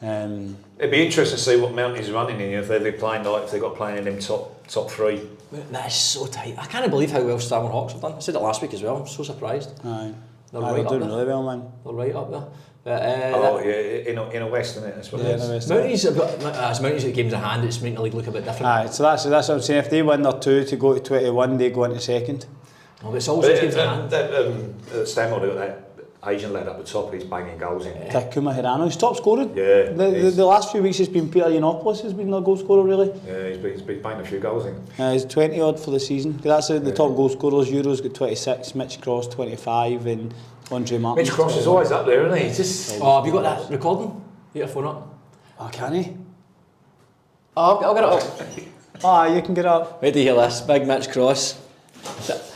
It'd be interesting to see what Mounties are running in if they're playing like if they've got playing in them top 3. That is so tight. I can't believe how well Starmore Hawks have done. I said it last week as well. I'm so surprised. Aye. They're They're right up doing there. really well, man. They're right up there. But, in a West, isn't it? That's what Yeah, it in a is. West. Mounties, Mounties at games in hand, it's making the league look a bit different. Aye, so that's what I'm saying. If they win their 2 to go to 21, they go into second. Oh, but it's always games in hand. Stanmore, that Asian lad up the top, he's banging goals in. Takuma Hirano, he's top scorer. Yeah, The last few weeks it's been Peter Yiannopoulos has been their goal scorer really. Yeah, he's been banging a few goals in. He's 20 odd for the season. That's the top goal scorers. Euro's got 26, Mitch Cross 25, and Andre Martin. Mitch Cross is always up there, isn't he? He's just... Oh, have you got that recording? Get your phone up. Oh, can he? Oh, I'll get it up. Ah, you can get up. Wait to hear this. Big Mitch Cross.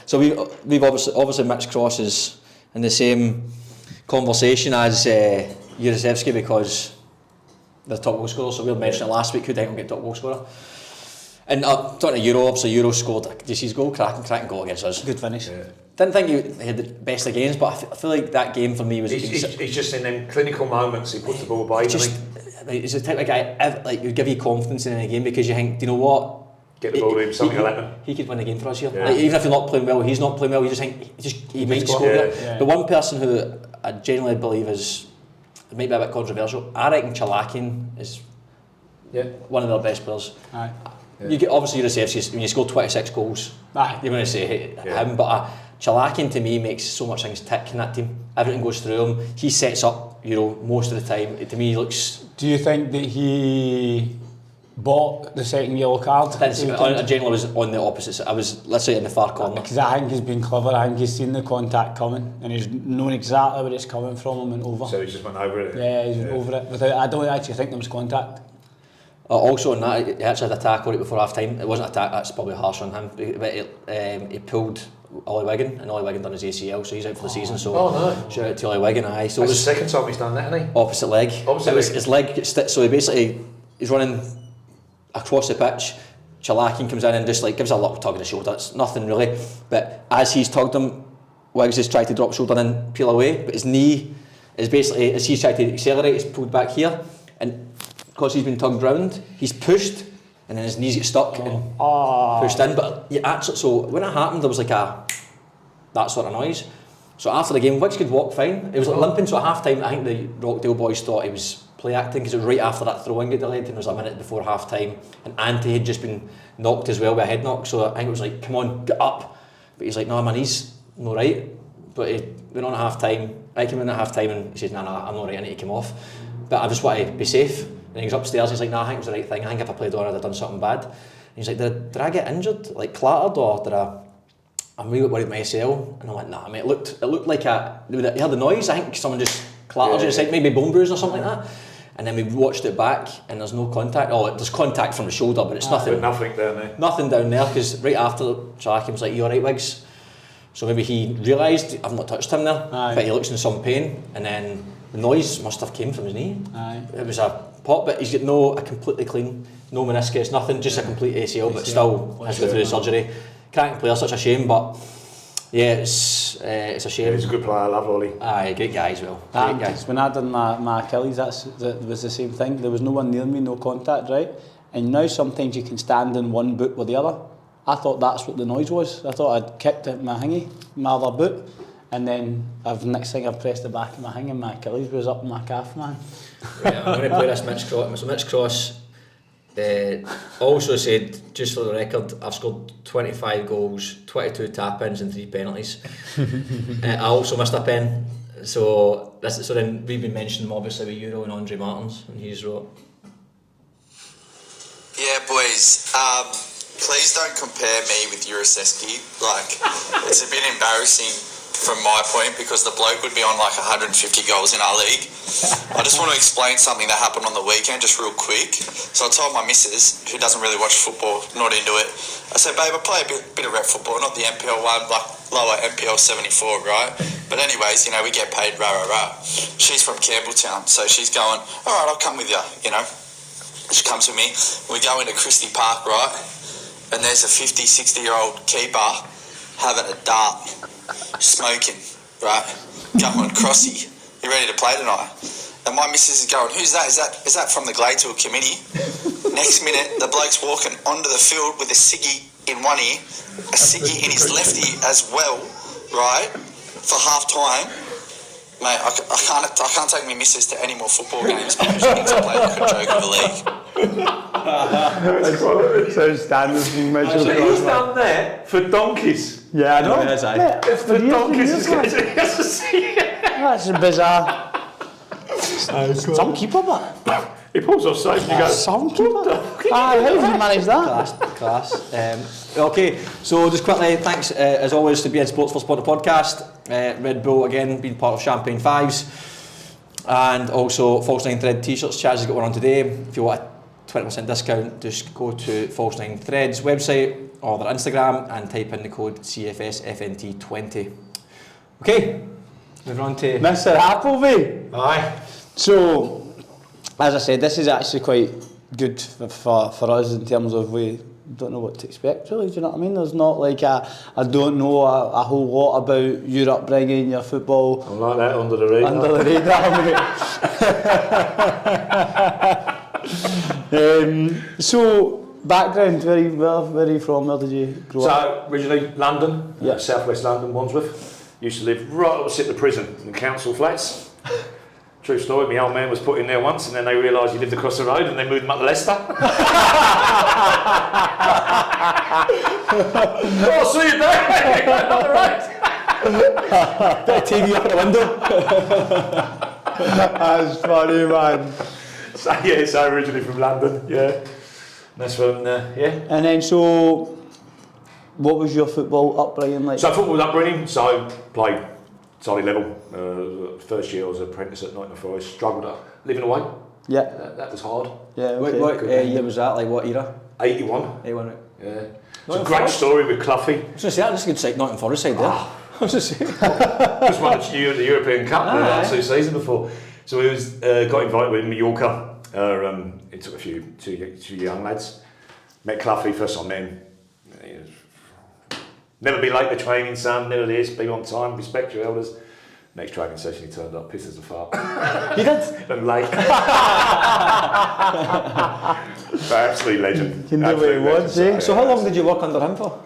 So we've obviously Mitch Cross is in the same conversation as Jurasevsky because they're top goal scorer. So we mentioned it last week. Who do you think will get top goal scorer? And talking to Euro, obviously Euro scored. Did you see his goal? Cracking goal against us. Good finish. Yeah. Didn't think he had the best of games, but I feel like that game for me was. He's just in them clinical moments. He puts the ball by. He's the type of guy like who give you confidence in any game because you think, do you know what? Get the ball to him, something like that. He could win the game for us here. Yeah. Like, even if you're not playing well, he's not playing well. You just think he might score there. Yeah. The one person who I genuinely believe is it might be a bit controversial. I reckon Chalakin is one of their best players. Aye. Yeah. You get obviously Jurasevsky when you score 26 goals. Aye. You're going to say him, but Chalakin to me makes so much things tick in that team. Everything goes through him. He sets up most of the time. To me, he looks. Do you think that he bought the second yellow card. I generally was on the opposite side. I was literally in the far corner. Because I think he's been clever. I think he's seen the contact coming and he's known exactly where it's coming from and went over. So he just went over it? Yeah, he's went over it. I don't actually think there was contact. Also on that, he actually had a tackle right before half time. It wasn't a tackle, that's probably harsh on him, but he pulled Ollie Wiggin, and Ollie Wiggin done his ACL, so he's out for the season. So shout out to Ollie Wiggin. Aye, so that's it was the second time he's done that, hasn't he? Opposite leg. His leg. So he's running across the pitch. Chalakin comes in and just like gives a little tug of the shoulder. It's nothing really, but as he's tugged him, Wiggs has tried to drop shoulder and peel away, but his knee is basically, as he's tried to accelerate, it's pulled back here, and because he's been tugged round, he's pushed, and then his knees get stuck and pushed in. But so when it happened, there was like that sort of noise. So after the game, Wiggs could walk fine. It was like limping. So at half time, I think the Rockdale boys thought he was play acting because it was right after that throw-in get delayed, and it was a minute before half time, and Ante had just been knocked as well with a head knock. So I think it was like, come on, get up. But he's like, no, my knee's not right. But he went on at half time. I came in at half time and he said, no, I'm not right, I need to come off. But I just want to be safe. And he was upstairs, he's like, nah, I think it was the right thing. I think if I played on, I'd have done something bad. And he's like, did I get injured, like clattered, or did I'm really worried about my ACL? And I'm like, nah, mate, it looked like you heard the noise. I think someone just clattered you, it's like maybe bone bruise or something like that. And then we watched it back, and there's no contact. Oh, there's contact from the shoulder, but it's nothing. But nothing down there. Nothing down there, because right after, Chalakin was like, you alright, Wiggs? So maybe he realised I've not touched him there, but he looks in some pain, and then the noise must have came from his knee. It was a pop, but he's got a completely clean, no meniscus, nothing, just a complete ACL, but still has to go through the surgery. Cracking player, such a shame, but yeah, it's a shame. He's a good player, I love Ollie. Aye, great guy as well. Great guy. When I done my Achilles, that was the same thing. There was no one near me, no contact, right? And now sometimes you can stand in one boot with the other. I thought that's what the noise was. I thought I'd kicked at my other boot, and then next thing I've pressed the back of my hinge and my Achilles was up in my calf, man. Right, I'm going to play this Mitch Cross. So Mitch Cross also said, just for the record, I've scored 25 goals, 22 tap-ins and 3 penalties. I also missed a pen. So then we've been mentioning them obviously with Euro and Andre Martins, and he's wrote. Yeah, boys. Please don't compare me with Juriseski. Like, it's a bit embarrassing from my point because the bloke would be on like 150 goals in our league. I just want to explain something that happened on the weekend, just real quick. So I told my missus, who doesn't really watch football, not into it, I said, babe, I play a bit of rep football, not the NPL 1, like lower NPL 74, right? But anyways, we get paid, rah. She's from Campbelltown, so she's going, all right, I'll come with you, She comes with me. We go into Christie Park, right? And there's a 50, 60-year-old keeper having a dart, smoking, right? Going, Crossy, you ready to play tonight? And my missus is going, who's that? Is that from the Gladesville committee? Next minute, the bloke's walking onto the field with a ciggy in one ear, a ciggy in his left ear as well, right? For half time. Mate, I can't take my missus to any more football games because she thinks I play like a joke of a league. So standards being measured. So he's done that for donkeys. Yeah, I know. For donkeys, that's bizarre. Some keeper, but he pulls off side and you go, some keeper. How did you manage that? Class. Okay, so just quickly, thanks as always to BN Sports for Sport the podcast. Red Bull again being part of Champagne Fives, and also False 9 Thread t-shirts. Chaz has got one on today. If you want a 20% discount, just go to False 9 Threads website or their Instagram and type in the code CFSFNT20. Okay, moving on to Mr. Appleby. aye. So, as I said, this is actually quite good for us in terms of we don't know what to expect, really. Do you know what I mean? There's not like I don't know a whole lot about your upbringing, your football. I'm like that under the radar. Under the radar. So, background, where are you from? Where did you grow up? So, originally London, southwest London, Wandsworth. Used to live right opposite the prison in the council flats. True story, my old man was put in there once and then they realised he lived across the road and they moved him up to Leicester. Oh, see you there! Up the road. bit of TV up at the window. That's funny, man. So originally from London, yeah. That's when, yeah. And then, so, what was your football upbringing like? So football upbringing, so played solid level. First year I was an apprentice at Nottingham Forest, struggled at living away. Yeah. That was hard. Yeah, okay. What year was that? Like what era? 81. 81, right. Yeah. It's a Nottingham great Forest? story with Cloughie. I was going to say, that's a good side, Nottingham Forest side there. I was just saying. Just won the European Cup the last 2 seasons before. So we was got invited with Mallorca. It took two young lads. Met Cloughie first on them. Never be late to training, son. Never this. Be on time. Respect your elders. Next training session, he turned up, pissed as a fart. You did? And late. But absolute legend. You can do what he wants, eh? So how long did you work under him for?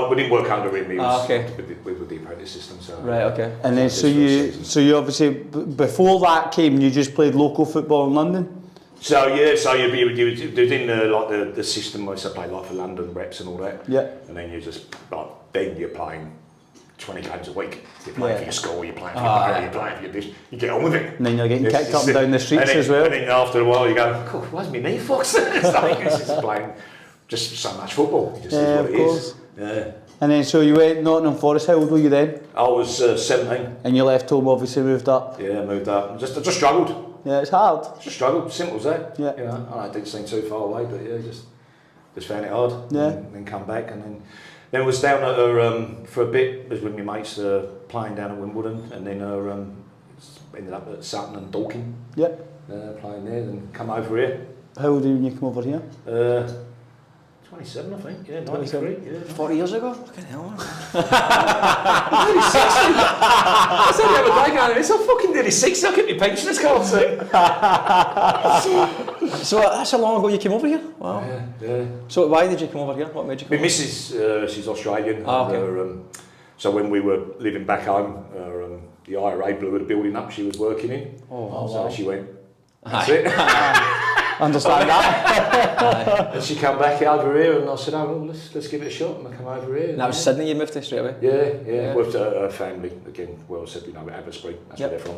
We didn't work under him. He was okay. with the apprentice system. So Right, okay. And then, so you obviously, before that came, you just played local football in London? So you'd be in the system where I played like for London reps and all that. Yeah. And then you just then you're playing 20 games a week. You're playing for your school, you're playing for your parent, you're playing for your dish. You get on with it. And then you're getting kicked up and down the streets as well. And then after a while you go, God, why's my knee fucked? It's like it's just playing just so much football. It just is what it is. Yeah. And then, so you went Nottingham Forest. How old were you then? I was 17. And you left home, obviously moved up. Yeah, moved up. I just struggled. Yeah, it's hard. Just struggled. Simple as that. Yeah. You know, I didn't seem too far away, but yeah, just found it hard. Yeah. And then come back, and then was down at for a bit. Was with my mates playing down at Wimbledon, and then ended up at Sutton and Dorking. Yeah. Playing there, and come over here. How old were you when you came over here? 27, I think. Yeah, 93. Yeah. 40 years ago? Fucking hell, man. I'm nearly 60. I said the other day, going, it's a fucking nearly 60. I'll get my pensioners card soon. So that's how long ago you came over here? Wow. Yeah. So why did you come over here? What made you come My over? missus, she's Australian. Oh, okay. And, so when we were living back home, the IRA blew the building up she was working in. So she went, that's it. Understand that? And she came back over here, and I said, oh, well, let's give it a shot. And I come over here. And that was Sydney you moved to straight away? Yeah. With her family, again, well, I said, Abbotsbury, that's where they're from.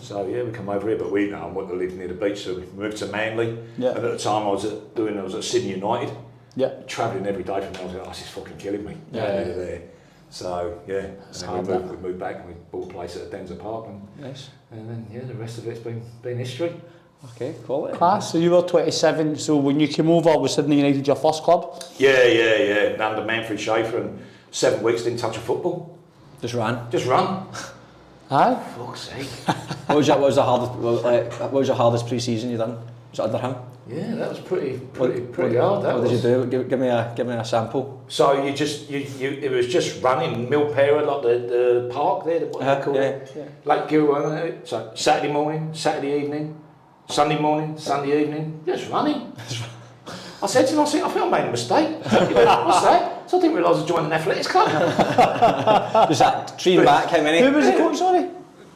So yeah, we come over here, but we want to live near the beach, so we moved to Manly. Yeah. And at the time I was at Sydney United. Yeah. Travelling every day from there, I was like, oh, this is fucking killing me. There. So yeah, and then we moved back and we bought a place at Denzer Park, and then the rest of it's been history. Okay, quality. Class. So you were 27. So when you came over, was Sydney United your first club? Yeah. And under Manfred Schaefer, and 7 weeks didn't touch a football. Just ran. Aye. Fuck's sake. What was your hardest pre-season you done? Was it under him? Yeah, that was pretty hard. What did you do? Give me a sample. So it was just running Milpera, like the park there, what they call it. Yeah. Lake Gilroy. So Saturday morning, Saturday evening, Sunday morning, Sunday evening, just running. I said to him, I think I made a mistake. He went, what's that? So I didn't realise I joined an athletics club. Was that 3 and back? How many? Who was the coach, sorry?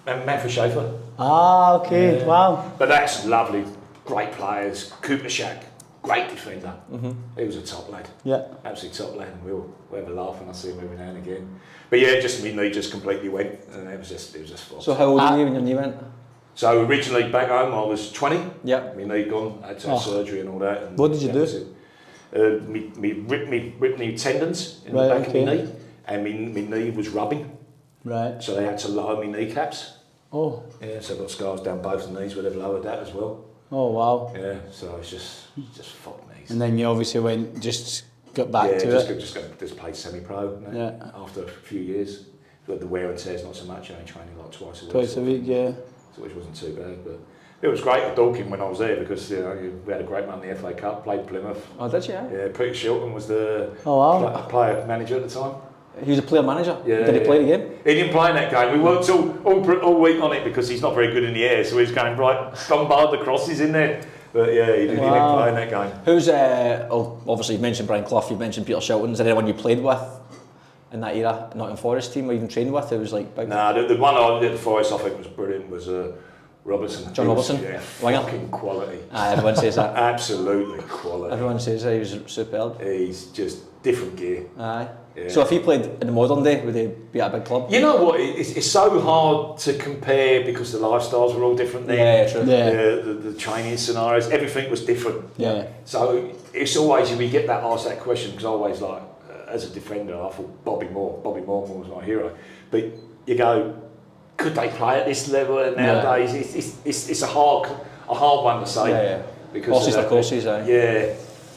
Manfred Schaefer. Ah, okay. Yeah. Wow. But that's lovely. Great players. Cooper Shack, great defender. He was a top lad. Yeah. Absolute top lad. And we'll have a laugh when I see him every now and again. But yeah, just my knee just completely went, and it was just fucked. So how old were you when your knee went? So originally back home I was 20. Yeah. My knee gone. I had to have surgery and all that. And what did you do? Ripped me tendons in the back of my knee, and my knee was rubbing. Right. So they had to lower my kneecaps. Oh. Yeah. So I've got scars down both the knees where they've lowered that as well. Oh wow. Yeah. So it's just fucked knees. And then you obviously got back to it. Just played semi-pro. Yeah. After a few years, but the wear and tear's not so much. I only training like twice a week. Twice a week, yeah. So which wasn't too bad, but it was great at Dorking when I was there because we had a great run in the FA Cup, played Plymouth. Oh, did you? Yeah, Peter Shilton was the player manager at the time. He was a player manager? Yeah. Did he play the game? He didn't play in that game. We worked all week on it because he's not very good in the air, so he was going bombard the crosses in there. But yeah, he didn't play in that game. Who's, obviously you've mentioned Brian Clough, you've mentioned Peter Shilton. Is there anyone you played with in that era, Nottingham Forest team, or even trained with, who was like big? Nah, the one I did at Forest I think was brilliant was Robertson. John Robertson, Yeah, winger. fucking quality. Everyone says that. Absolutely quality. Everyone says he was superb. He's just different gear. Aye. Yeah. So if he played in the modern day, would he be at a big club? You know what? It's so hard to compare because the lifestyles were all different then. Yeah, true. Yeah. The training scenarios, everything was different. Yeah. So it's always, we get asked that question, because I always like, as a defender, I thought Bobby Moore was my hero. But you go, could they play at this level nowadays? It's a hard one to say. Yeah. Because Horses for courses, aye. Yeah.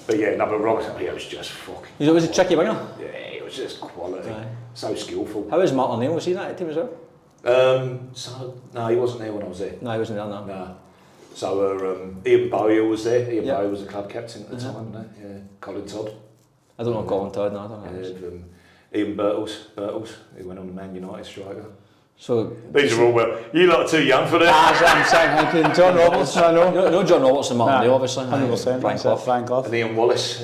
But yeah, no, but Robertson, he was just fucking. Was he a tricky winger? Yeah, it was just quality. Aye. So skillful. How was Martin O'Neill? Was he in that team as well? So no, he wasn't there when I was there. No, he wasn't there, no. No. So Ian Bowyer was there. Ian Bowyer was the club captain at the time, wasn't he? Yeah. Colin Todd. I don't know Colin Todd, no, I don't know. Ian Birtles, who went on the Man United striker. So These are all well. You lot are too young for that. I'm saying, John Robertson, I know. no John Robertson, Martin O'Neill, obviously. 100%. Brian Clough. Brian Clough. And Ian Wallace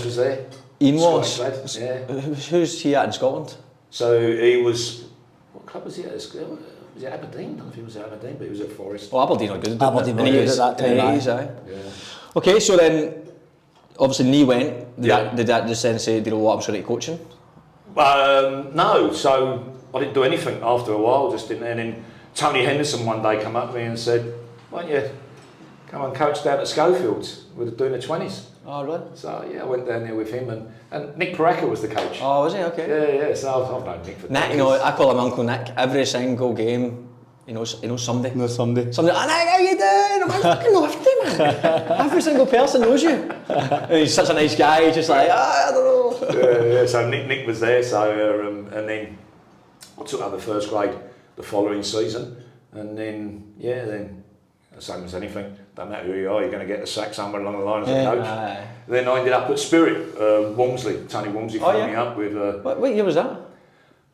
was there. Ian Wallace. Scottish lad, yeah. Who's he at in Scotland? So he was. What club was he at? Was it Aberdeen? I don't know if he was at Aberdeen, but he was at Forest. Well, Aberdeen are good. Aberdeen were good at that time, aye. Yeah. Okay, so then obviously knee went. Yeah. Did that just then say, did you know what, I'm straight to coaching? No, so I didn't do anything after a while, just didn't. And then Tony Henderson one day came up to me and said, "Why don't you come and coach down at Schofield's? We're doing the 20s." Oh, really? So yeah, I went down there with him, and Nick Paraka was the coach. Oh, was he? Okay. Yeah. So I've known Nick for Nick, decades. you know, I call him Uncle Nick. Every single game, he knows somebody. No, somebody. Somebody, "Oh, Nick, how you doing?" I'm like, "Fucking lofty, man." Every single person knows you. And he's such a nice guy, he's just like, I don't know. Yeah. So Nick was there. So and then I took over first grade the following season, and then same as anything. Don't matter who you are, you're going to get the sack somewhere along the line as a coach. Aye. Then I ended up at Spirit, Walmsley. Tony Walmsley phoned me up with. What year was that?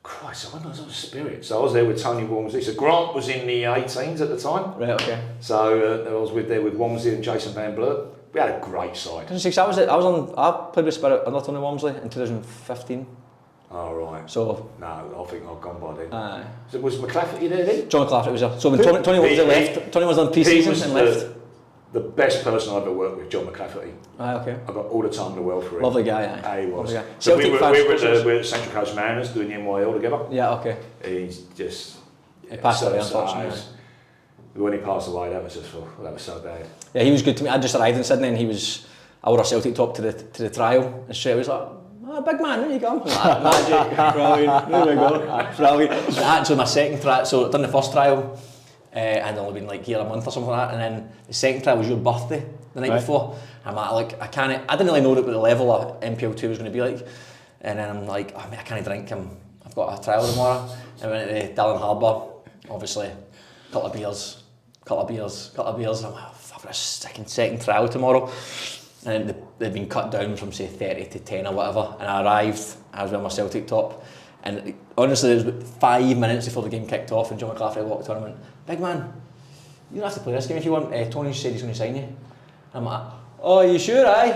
Christ, I was on Spirit. So I was there with Tony Walmsley. So Grant was in the 18s at the time. Right, okay. So I was there with Walmsley and Jason Van Blurt. We had a great side. I played with Spirit under Tony Walmsley in 2015. Oh, right. So, No, I think I've gone by then. aye. So was McClafferty there then? John Clafford was there. So when Tony Walmsley left, Tony was on He pre-season was and left. the best person I've ever worked with, John McClafferty. Aye, okay. I got all the time in the world for him. Lovely guy, aye. Aye, he was. Lovely guy. So we Celtic were fans, at the Central Coast Mariners doing the NYL together. Yeah, okay. He's just... He passed away, unfortunately. When he passed away, that was so bad. Yeah, he was good to me. I just arrived in Sydney and I wore a Celtic top to the trial and straight away was like, "Oh, big man, there you go." Like, magic, brilliant, there we go, brilliant. So actually my second trial, so I'd done the first trial, and only been like here a month or something like that, and then the second trial was your birthday the night before. I'm like, I didn't really know what the level of NPL 2 was going to be like, and then I'm like, oh mate, I can't drink, I've got a trial tomorrow. I went to Dallin Harbour, obviously, couple of beers, I'm like, oh, I've got a second trial tomorrow. And they'd been cut down from say 30 to 10 or whatever, and I arrived, I was wearing my Celtic top, and honestly there was about 5 minutes before the game kicked off and John McClafferty walked on and went, "Big man, you don't have to play this game if you want, Tony said he's going to sign you." And I'm like, "Oh, you sure, aye?"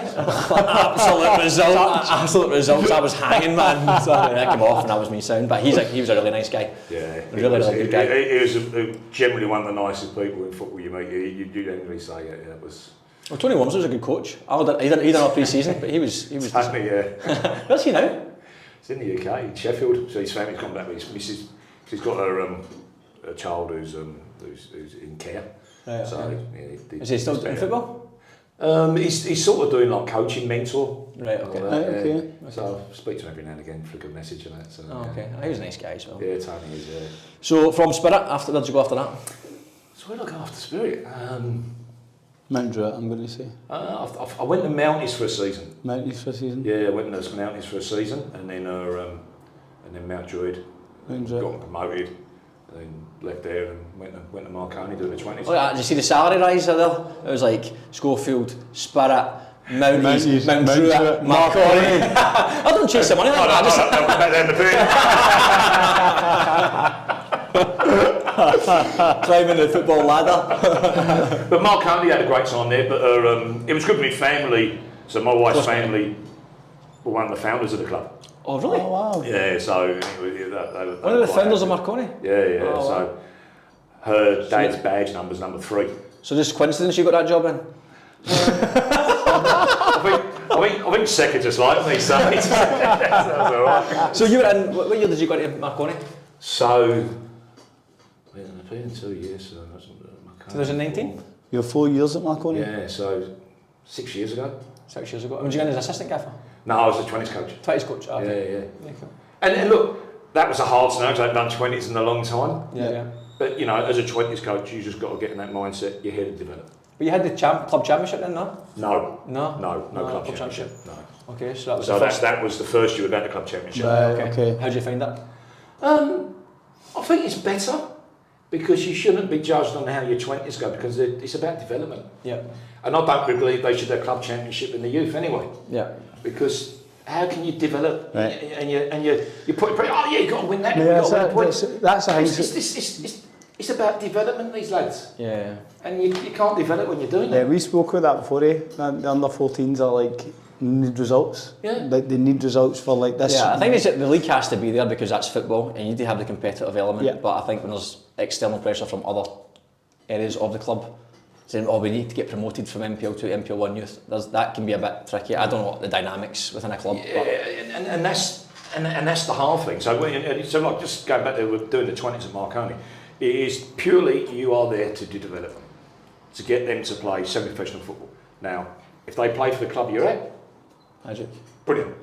Absolute results, I was hanging, man. So I came off and that was me sound, but he was a really nice guy. Yeah, really good guy. He was generally one of the nicest people in football you meet. You generally say it was... Well, Tony Walmsley was a good coach. He didn't have pre-season, but he was. Happy, yeah. Where's he now? He's in the UK, in Sheffield. So his family's gone back with his missus. She's got a child who's in care. Right, so okay. yeah, Is he still doing football? He's sort of doing like coaching, mentor. Right, okay. Okay. So I speak to him every now and again for a good message and that. So, Oh, okay. He was a nice guy as well. Yeah, Tony is. So from Spirit, where did you go after that? So where did I go after Spirit? Mount Druitt, I'm going to say. I went to Mounties for a season. Mounties for a season? Yeah, I went to Mounties for a season, and then Mount Druitt. Mount Druitt. Got promoted, and then left there and went to Marconi doing the 20s. Oh, yeah, did you see the salary rise there? It was like Schofield, Spirit, Mounties, Mount Druitt, Marconi. I don't chase the money like that. Climbing the football ladder. But Marconi had a great time there, but it was good with my family. So my wife's family were one of the founders of the club. Oh, really? Oh, wow. Yeah, so... One of the founders of Marconi? Yeah, Oh, so... Her dad's badge number's number 3. So just coincidence you got that job then? I think Secca just liked me, so it sounds all right. So you were in, what year did you go into Marconi? So, I've been in 2 years, so that's 2019? You were 4 years at Marconi? Yeah, so 6 years ago. 6 years ago. And did you go in as assistant gaffer? No, I was the 20s coach. 20s coach, okay. Yeah. Cool. And look, that was a hard scenario because I hadn't done 20s in a long time. Yeah. But, you know, as a 20s coach, you just got to get in that mindset, you're here to develop. But you had the club championship then, no? No. No? No club championship. No. Okay, so that was So the first. that was the first year we went to club championship. Okay. How did you find that? I think it's better because you shouldn't be judged on how your 20s go because it's about development. Yeah. And I don't believe they should have club championship in the youth anyway. Yeah. Because how can you develop Right. and you put you've got to win that. Yeah, You've got to win points. that's a thing. It's about development, these lads. Yeah. And you can't develop when you're doing Yeah, it. we spoke about that before. The under 14s are like need results. Yeah. Like they need results for like this. Yeah, I think the league has to be there because that's football and you need to have the competitive element. Yeah. But I think when there's external pressure from other areas of the club, saying, oh, we need to get promoted from NPL to NPL 1 youth, that can be a bit tricky. I don't know what the dynamics within a club. Yeah, and that's the hard thing. So like just going back to doing the 20s at Marconi, it is purely you are there to develop them, to get them to play semi-professional football. Now, if they play for the club you're at, Magic. brilliant.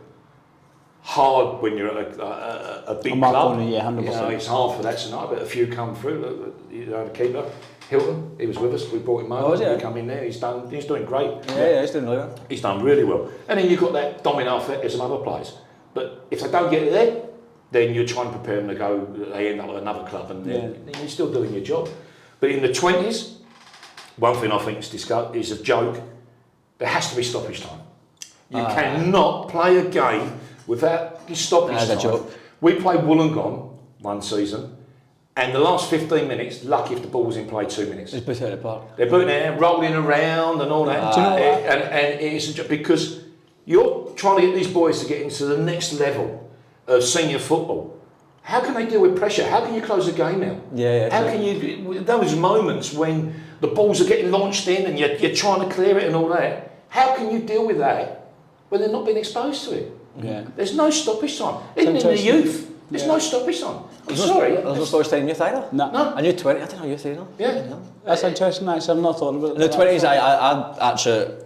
Hard when you're at a big club. Marconi, yeah, 100%. You know, it's hard for that tonight, but a few come through. You know, the keeper, Hilton, he was with us. We brought him over. Oh, was he? He come in there. He's doing great. Yeah, he's doing really well. He's done really well. And then you've got that domino effect as some other players. But if they don't get it there, then you're trying to prepare them to go. They end up at another club, and then you're still doing your job. But in the 20s, one thing I think is a joke. There has to be stoppage time. You cannot play a game without stoppage time. That's a joke. We played Wollongong one season, and the last 15 minutes, lucky if the ball was in play 2 minutes. Just put it out of the park. They're putting it out, rolling around and all that. Do you know what? And it's a joke because you're trying to get these boys to get into the next level of senior football. How can they deal with pressure? How can you close a game out? Yeah. How can you, those moments when the balls are getting launched in and you're trying to clear it and all that, how can you deal with that when they're not being exposed to it? Yeah. There's no stoppage time. Even in the youth, there's no stoppage time. I'm sorry. There's no stoppage time in youth either? No. I knew 20, I didn't know youth either. Yeah. That's interesting. Actually, I've not thought about it. In the 20s, I actually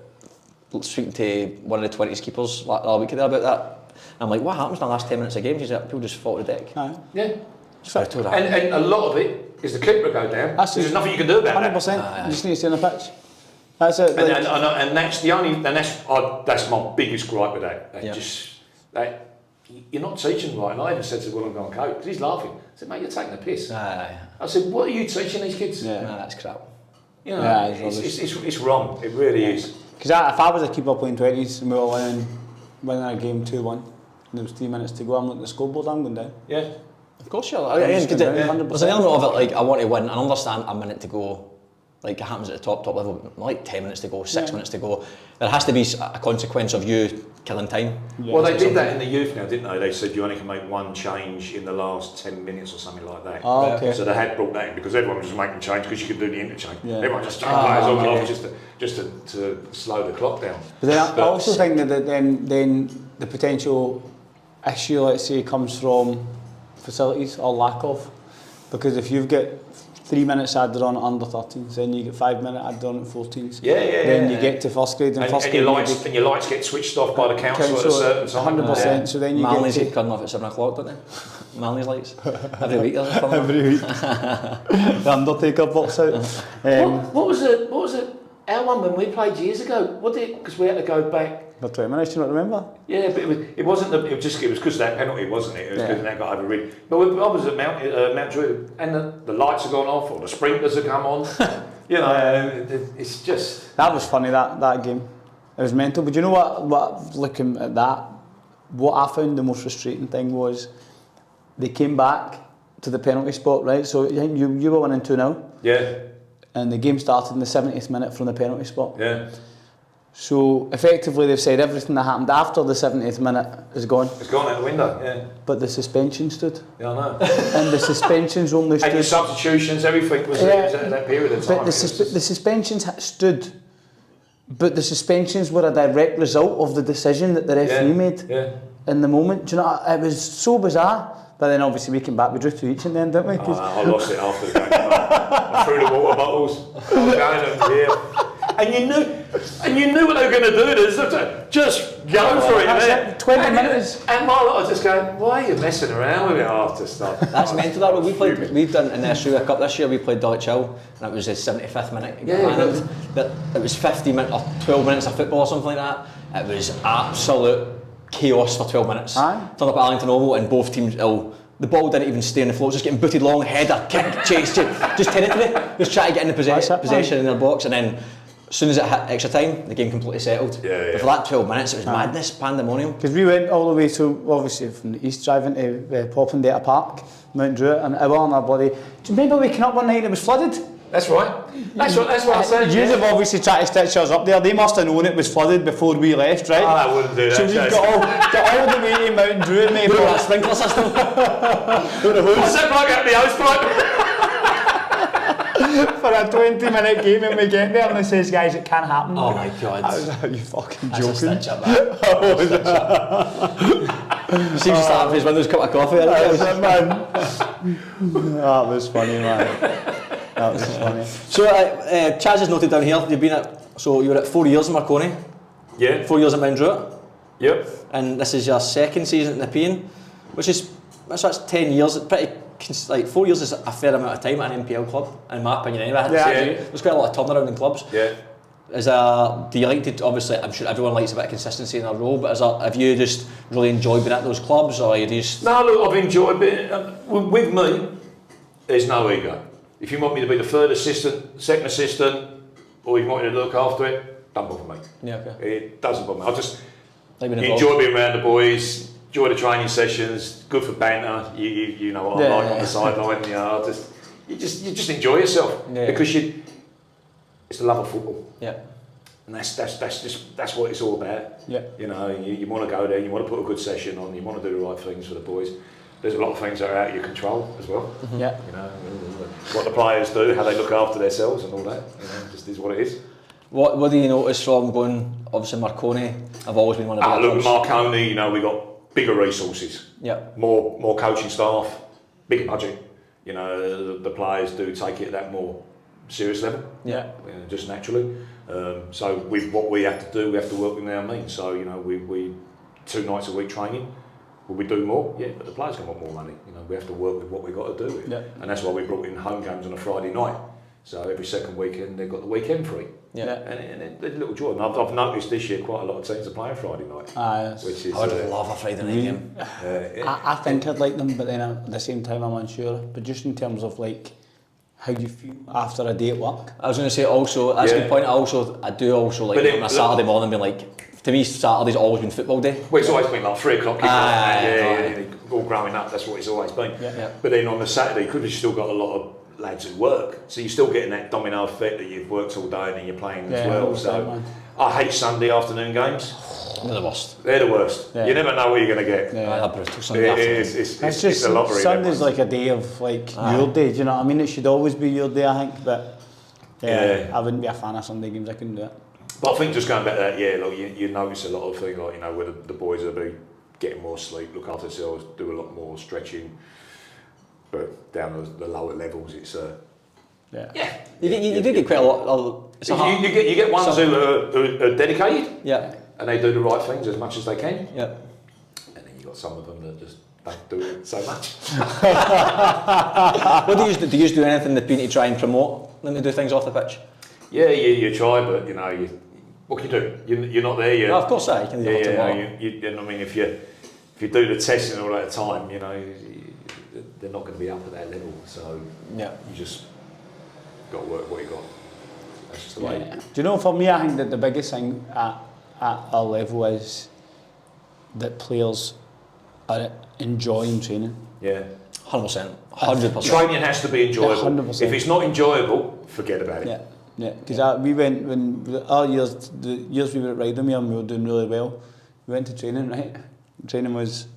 speaking to one of the 20s keepers a week ago about that. I'm like, what happens in the last 10 minutes of games? He's like, people just fall to the deck. Aye. Yeah. So I told that. And a lot of it is the keeper go down. There's nothing you can do about that. 100%. You just need to stay on the pitch. That's it. Like, And that's the only, and that's my biggest gripe with that. You're not teaching right. And I even said to Wollongong coach, because he's laughing. I said, mate, you're taking a piss. I said, what are you teaching these kids? Yeah. Nah, that's crap. You know, Yeah, it's wrong. It really is. Because if I was a keeper playing 20s and we were winning a game 2-1, and there was 3 minutes to go, I'm looking at the scoreboard, I'm going down. Yeah. Of course, you're. There's an element of it, like, I want to win, and I understand a minute to go. Like it happens at the top level, like 10 minutes to go, 6 minutes to go. There has to be a consequence of you killing time. Yeah. Well, they did that in the youth now, didn't they? They said you only can make one change in the last 10 minutes or something like that. Oh, okay. So they had brought that in because everyone was just making change because you could do the interchange. Yeah. Everyone just changed players on and off just to slow the clock down. But then I also think that then the potential issue, let's say, comes from facilities or lack of. Because if you've got 3 minutes added on at under 13s, then you get 5 minutes added on at 14s. Then you get to first grade, and your lights get switched off by the council at a certain time. 100%. So then you Manly's get get cutting off at 7 o'clock, don't they? Manly's lights. Every week there's a every week. The Undertaker box out. What was it? Our one when we played years ago. Because we had to go back. For 20 minutes, you not remember? Yeah, but it wasn't. It was because of that penalty, wasn't it? It was because that got overridden. But I was at Mount Druitt, and the lights have gone off, or the sprinklers have come on. You know, it's just. That was funny. That game, it was mental. But you know what? Looking at that, what I found the most frustrating thing was, they came back to the penalty spot, right? So you were winning 2-0. Yeah. And the game started in the 70th minute from the penalty spot. Yeah. So effectively they've said everything that happened after the 70th minute is gone. It's gone out the window, yeah. But the suspension stood. Yeah, I know. And the suspensions only stood. And your substitutions, everything was at that period of time. But the suspensions stood. But the suspensions were a direct result of the decision that the referee made in the moment. Do you know, it was so bizarre. But then obviously we came back, we drew 2 each in the end, didn't we? I lost it after the game. I threw the water bottles. I was going and you knew what they were going to do. Just go for it, man. 20 minutes. And my lot are just going, why are you messing around with it after stuff? That's mental. That we've done in the Australia Cup this year. We played Dulwich Hill, and it was the 75th minute. It was 50 minutes or 12 minutes of football or something like that. It was absolute chaos for 12 minutes. Turned up at Arlington Oval and both teams the ball didn't even stay on the floor, it was just getting booted long, header, kick, chase, just territory. Just trying to get in the possession in their box, and then as soon as it hit extra time, the game completely settled. But for that 12 minutes, it was madness, pandemonium. Because we went all the way to, obviously from the east driving to Poppendata Park, Mount Druitt, and I were on our bloody... Do you remember waking up one night and it was flooded? That's right. That's what I said. You have obviously tried to stitch us up there. They must have known it was flooded before we left, right? I wouldn't do that. So we've got all the way to Mount Druitt, mate. For that sprinkler system. What's that plug out the house pipe? For a 20-minute game and we get there and it says, guys, it can't happen. Oh my God. I was like, are you fucking That's joking? a stitch up, man. Seems to start for his windows cup of coffee. That was funny, man. That was funny. So Chaz has noted down here, you were at 4 years in Marconi. Yeah. 4 years at Mount Druitt. Yep. And this is your second season at Nepean, which is, that's 10 years. It's like 4 years is a fair amount of time at an NPL club, in my opinion anyway. There's quite a lot of turnaround in clubs. Yeah. Do you like to, obviously I'm sure everyone likes a bit of consistency in their role, but have you just really enjoyed being at those clubs, or are you just... No, look, I've enjoyed it. With me, there's no ego. If you want me to be the third assistant, second assistant, or you want me to look after it, don't bother me. Yeah, okay. It doesn't bother me. I just like enjoy being around the boys, enjoy the training sessions, good for banter. You know what I'm like on the sideline. You just enjoy yourself because it's the love of football. Yeah. And that's what it's all about. Yeah. You know, you want to go there, you want to put a good session on, you want to do the right things for the boys. There's a lot of things that are out of your control as well. Yeah. You know, what the players do, how they look after themselves and all that. You know, just is what it is. What do you notice from going, obviously Marconi, I've always been one of the big look, Marconi, you know, we got bigger resources. Yeah. More coaching staff, bigger budget. You know, the players do take it at that more serious level. Yeah. You know, just naturally. So with what we have to do, we have to work within our means. So, you know, we 2 nights a week training. Will we do more? Yeah, but the players can want more money. You know, we have to work with what we've got to do. Yeah. And that's why we brought in home games on a Friday night. So every second weekend they've got the weekend free. Yeah. And it's a little joy. And I've noticed this year quite a lot of teams are playing Friday night. Yes. Which is, I would love a Friday night game. I think I'd like them, but then at the same time I'm unsure. But just in terms of like how you feel after a day at work. I was going to say also, that's a good point, I do also like on a Saturday morning being like, to me Saturday's always been football day. Well, it's always been like 3 o'clock, all growing up, that's what it's always been. Yeah. But then on the Saturday, because you've still got a lot of lads who work, so you're still getting that domino effect that you've worked all day and then you're playing as well. So I hate Sunday afternoon games. They're the worst. They're the worst. Yeah. You never know what you're going to get. They're brutal Sunday afternoon. It's a lottery. Sunday's like a day of like your day, do you know what I mean? It should always be your day, I think, but I wouldn't be a fan of Sunday games, I couldn't do it. But I think just going back to that, like you notice a lot of things, like, you know, where the boys will be getting more sleep, look after themselves, do a lot more stretching. But down the lower levels, it's You do get quite a lot. You get ones who are dedicated. Yeah. And they do the right things as much as they can. Yeah. And then you got some of them that just don't do it so much. What do you do anything in the Nepean to try and promote them to do things off the pitch? Yeah, you try, but you know, what can you do? You're not there. No, of course, you can do tomorrow. I mean, if you do the testing all that time, you know, they're not going to be up at that level. So you just got to work what you got. That's just the way. Do you know, for me, I think that the biggest thing at our level is that players are enjoying training. Yeah. 100%. 100%. Training has to be enjoyable. 100%. If it's not enjoyable, forget about it. Yeah. Yeah, because we went when our years, the years we were at Rydalmere and we were doing really well. We went to training, right? Training was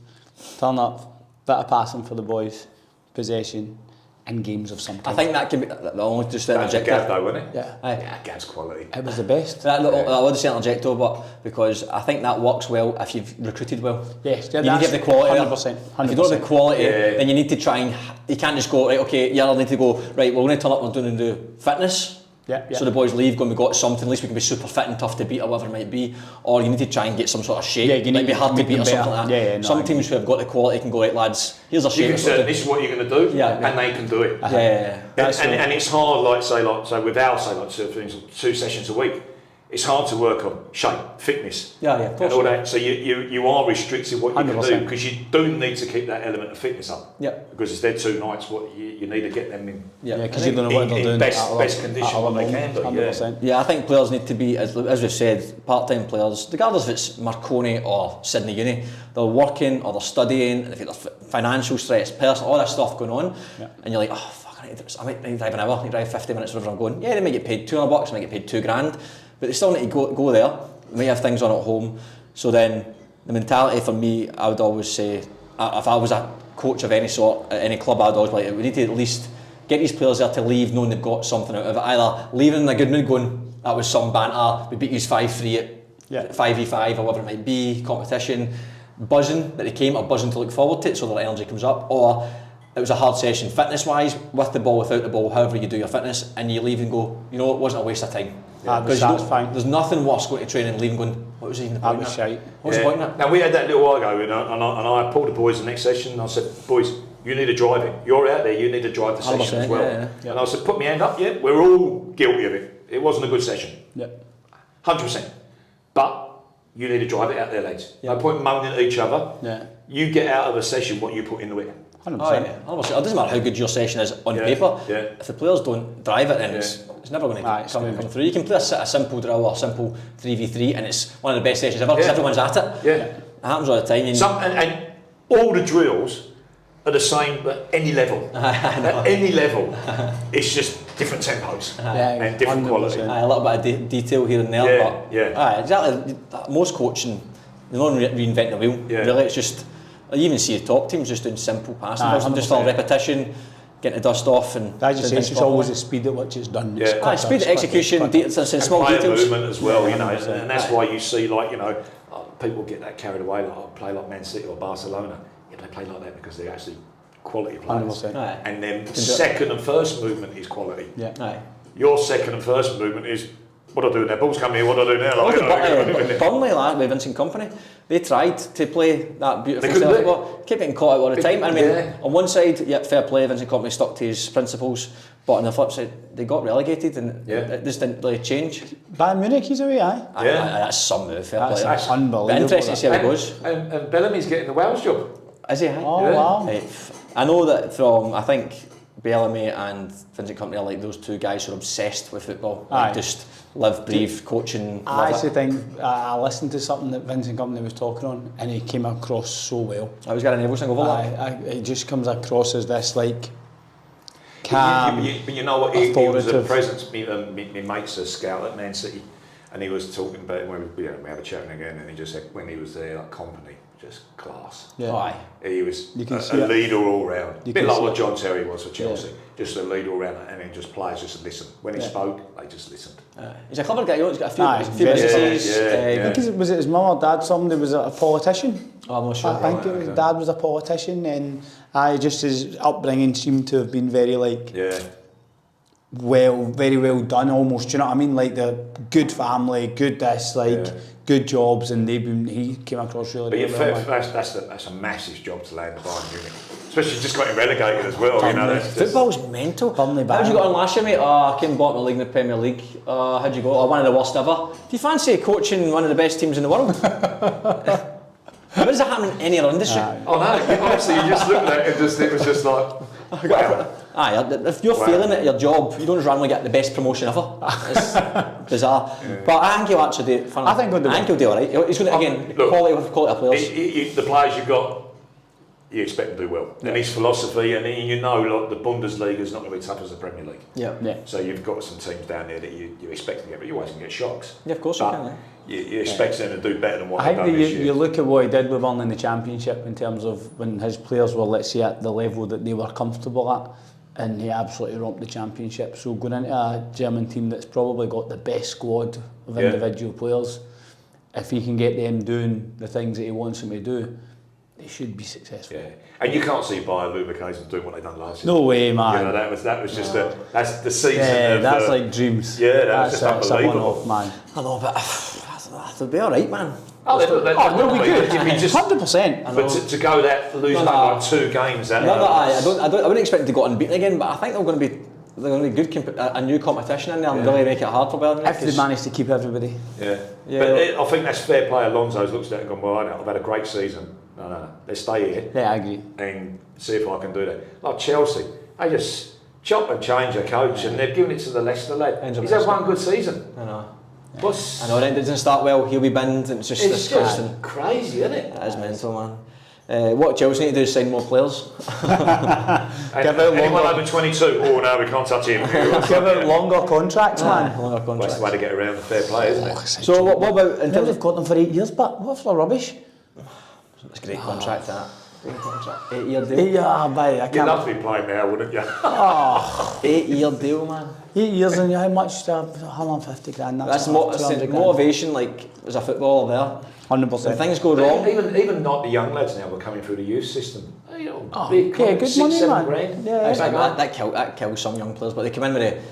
turn up, bit of passing for the boys, possession, and games of some I kind. think that could be the only just an That's a objective. Gav though, wasn't it? Yeah, Yeah, Gav's quality. it was the best. That would say an objective, but because I think that works well if you've recruited well. Yes, You need to have the quality. 100%. If you don't have the quality, Yeah. then you need to try and you can't just go right. Okay, yeah, I need to go right. We're going to turn up and we're going to do fitness. Yeah, yeah. So the boys leave, going, we got something. At least we can be super fit and tough to beat, or whatever it might be. Or you need to try and get some sort of shape. Yeah, you it might need be to hard to make beat or them something better. like that. Yeah, yeah, no, Some I teams who have got the quality can go right, lads. Here's a You shape. can say this is what you're going to do, Yeah. and they can do it. Yeah. And it's hard, like so with our two sessions a week, it's hard to work on shape, fitness, Yeah, of and course. all that. So you are restricted what you can do 100%. because you do need to keep that element of fitness up. Yeah. Because it's their 2 nights. What you need to get them in. Yeah, because you don't know what they're in doing. best- at our- best at condition our what they moment, can do, 100%. Yeah, I think players need to be, as we've said, part-time players, regardless if it's Marconi or Sydney Uni, they're working or they're studying, and if there's financial stress, personal, all that stuff going on, and you're like, oh fuck, I might need to drive an hour, I need to drive 50 minutes wherever I'm going. Yeah, they might get paid $200, they might get paid $2,000, but they still need to go there. They might have things on at home. So then, the mentality for me, I would always say, if I was a coach of any sort at any club, I'd always be like, we need to at least get these players there to leave knowing they've got something out of it. Either leaving in a good mood going, that was some banter, we beat you 5-3 at 5v5 or whatever it might be, competition, buzzing that they came, or buzzing to look forward to it so their energy comes up, or it was a hard session fitness wise, with the ball, without the ball, however you do your fitness, and you leave and go, you know, it wasn't a waste of time. That's fine. There's nothing worse going to training and leaving going, what was even the point? That was in that? shite. What was the point in that? Now we had that little while ago, and I pulled the boys the next session, and I said, boys, you need to drive it. You're out there, you need to drive the session as 100%, well. yeah. And I said, put my hand up. Yeah, we're all guilty of it. It wasn't a good session. Yeah. 100%. But you need to drive it out there, lads. Yeah. No point moaning at each other. Yeah. You get out of a session what you put into it. 100%. Oh, yeah. 100%. It doesn't matter how good your session is on paper. Yeah. If the players don't drive it, then it's never going to come through. You can play a simple drill or a simple 3v3, and it's one of the best sessions ever because everyone's at it. Yeah. It happens all the time. And all the drills are the same at any level. At any level. It's just different tempos and different 100%. quality. A little bit of detail here and there, Yeah, but yeah. exactly. Most coaching, they don't reinvent the wheel. Yeah. Really, it's just you even see the top teams just doing simple passing, just all 100%. repetition, getting the dust off, and As you say, things it's always properly. the speed at which it's done. Yeah. It's quicker, Speed, it's quicker, execution, it's quicker. it's in And small player details. movement as well, you know, 100%. and that's why you see, like, you know, people get that carried away, like, oh, play like Man City or Barcelona. Yeah, they play like that because they're actually quality players. 100%. Aye. And then second and first movement is quality. Yeah. Aye. Your second and first movement is, what do I do now? Ball's coming here, what do I do now? Like, Look you know, at Burnley, like, with Vincent Company. They tried to play that beautiful They couldn't style, do it. but kept getting caught out all the time. I mean, Yeah. on one side, fair play, Vincent Company stuck to his principles, but on the flip side, they got relegated and it just didn't really change. Bayern Munich, he's away, aye. Aye, that's some move, fair play. That's unbelievable. But interesting to see how it goes. And Bellamy's getting the Wales job. Is he? Aye? Oh, wow. Right. I know that I think Bellamy and Vincent Company are like those two guys who are obsessed with football. Like Aye. just live, breathe, coaching. I love actually it. think I listened to something that Vincent Company was talking on, and he came across so well. I was getting every single overlap. It just comes across as this like But calm. you know what? He was a authoritative. presence. My mate's a scout at Man City, and he was talking about it when we had a chat again, and he just said when he was there, like Company, just class. Yeah. Oh, aye. He was You can a see it. leader all round. A You bit can like see what it. John Terry was for Chelsea. Yeah. Just a leader all round, and then just players just listened. When he Yeah. spoke, they just listened. He's a clever guy. He's got a few, Aye, a few very businesses. good. Yeah, I yeah. think was it his mum or dad? Somebody was a politician. Oh, I'm not sure. I think it was dad was a politician, and just his upbringing seemed to have been very like Yeah. very well done almost. Do you know what I mean? Like the good family, good this, like good jobs, and he came across really But well. yeah, that's a massive job to land Bayern Munich, especially just got him relegated as well. You know, that's just, Football's mental. Burnley How'd you Bayern. got on last year, mate? I came bottom of the league in the Premier League. How'd you go? One of the worst ever. Do you fancy coaching one of the best teams in the world? How does that happen in any other industry? oh no! Honestly, you just looked at it and it was just like, wow. Aye, if you're failing at your job, you don't just randomly get the best promotion ever. It's bizarre. But I think he'll actually do it. I think he'll do he'll do alright. He's going to, again, Look, quality of players. The players you've you expect him to do well. And his philosophy, and you know, like, the Bundesliga is not going to be tough as the Premier League. Yeah. So you've got some teams down there that you expect to get, but you always can get shocks. Yeah, of course you can. You expect them to do better than what I they've think done that this year. you look at what he did with Burnley in the Championship in terms of when his players were, let's say, at the level that they were comfortable at, and he absolutely romped the Championship. So going into a German team that's probably got the best squad of individual players, if he can get them doing the things that he wants them to do, they should be successful. Yeah, and you can't see Bayer Leverkusen doing what they done last year. No way, man. You know, that was just that's the season. Yeah, of, that's like dreams. Yeah, that's that's just a unbelievable. one-off, man. I know, but they'll be all right, man. Oh, they'll be good. You mean just 100%. but to go that losing like 2 games. I wouldn't expect them to go unbeaten again, but I think they're going to be good. A new competition in there and really make it hard for Burnley. If they manage to keep everybody. Yeah. But I think that's fair play. Alonso's looked at it and gone, well, I've had a great season. No, let's stay here. Yeah, I agree. And see if I can do that. Like Chelsea, they just chop and change their coach, and they've given it to the Leicester lad. He's had one good season. I know. I know, it doesn't start well, he'll be binned, and it's just disgusting. Crazy, isn't it? That is mental, man. What Chelsea need to do is sign more players. Anyone over 22, oh no, we can't touch him. Give out longer contracts, man. Longer That's contracts. the way to get around the fair play, isn't it? So what about in Now terms they've of... got them for 8 years, but what for rubbish? It's a great contract, that. Great contract. 8-year deal. Yeah, mate, I You'd can't. love to be playing now, wouldn't you? 8-year deal, man. 8 years and how much? 150 grand. That's 200 grand. motivation, like, as a footballer there. 100%. When things go wrong... Even not the young lads now, we're coming through the youth system. You know, big yeah, good 6, money, 7 man. grand. Yeah, It's like that kills some young players, but they come in with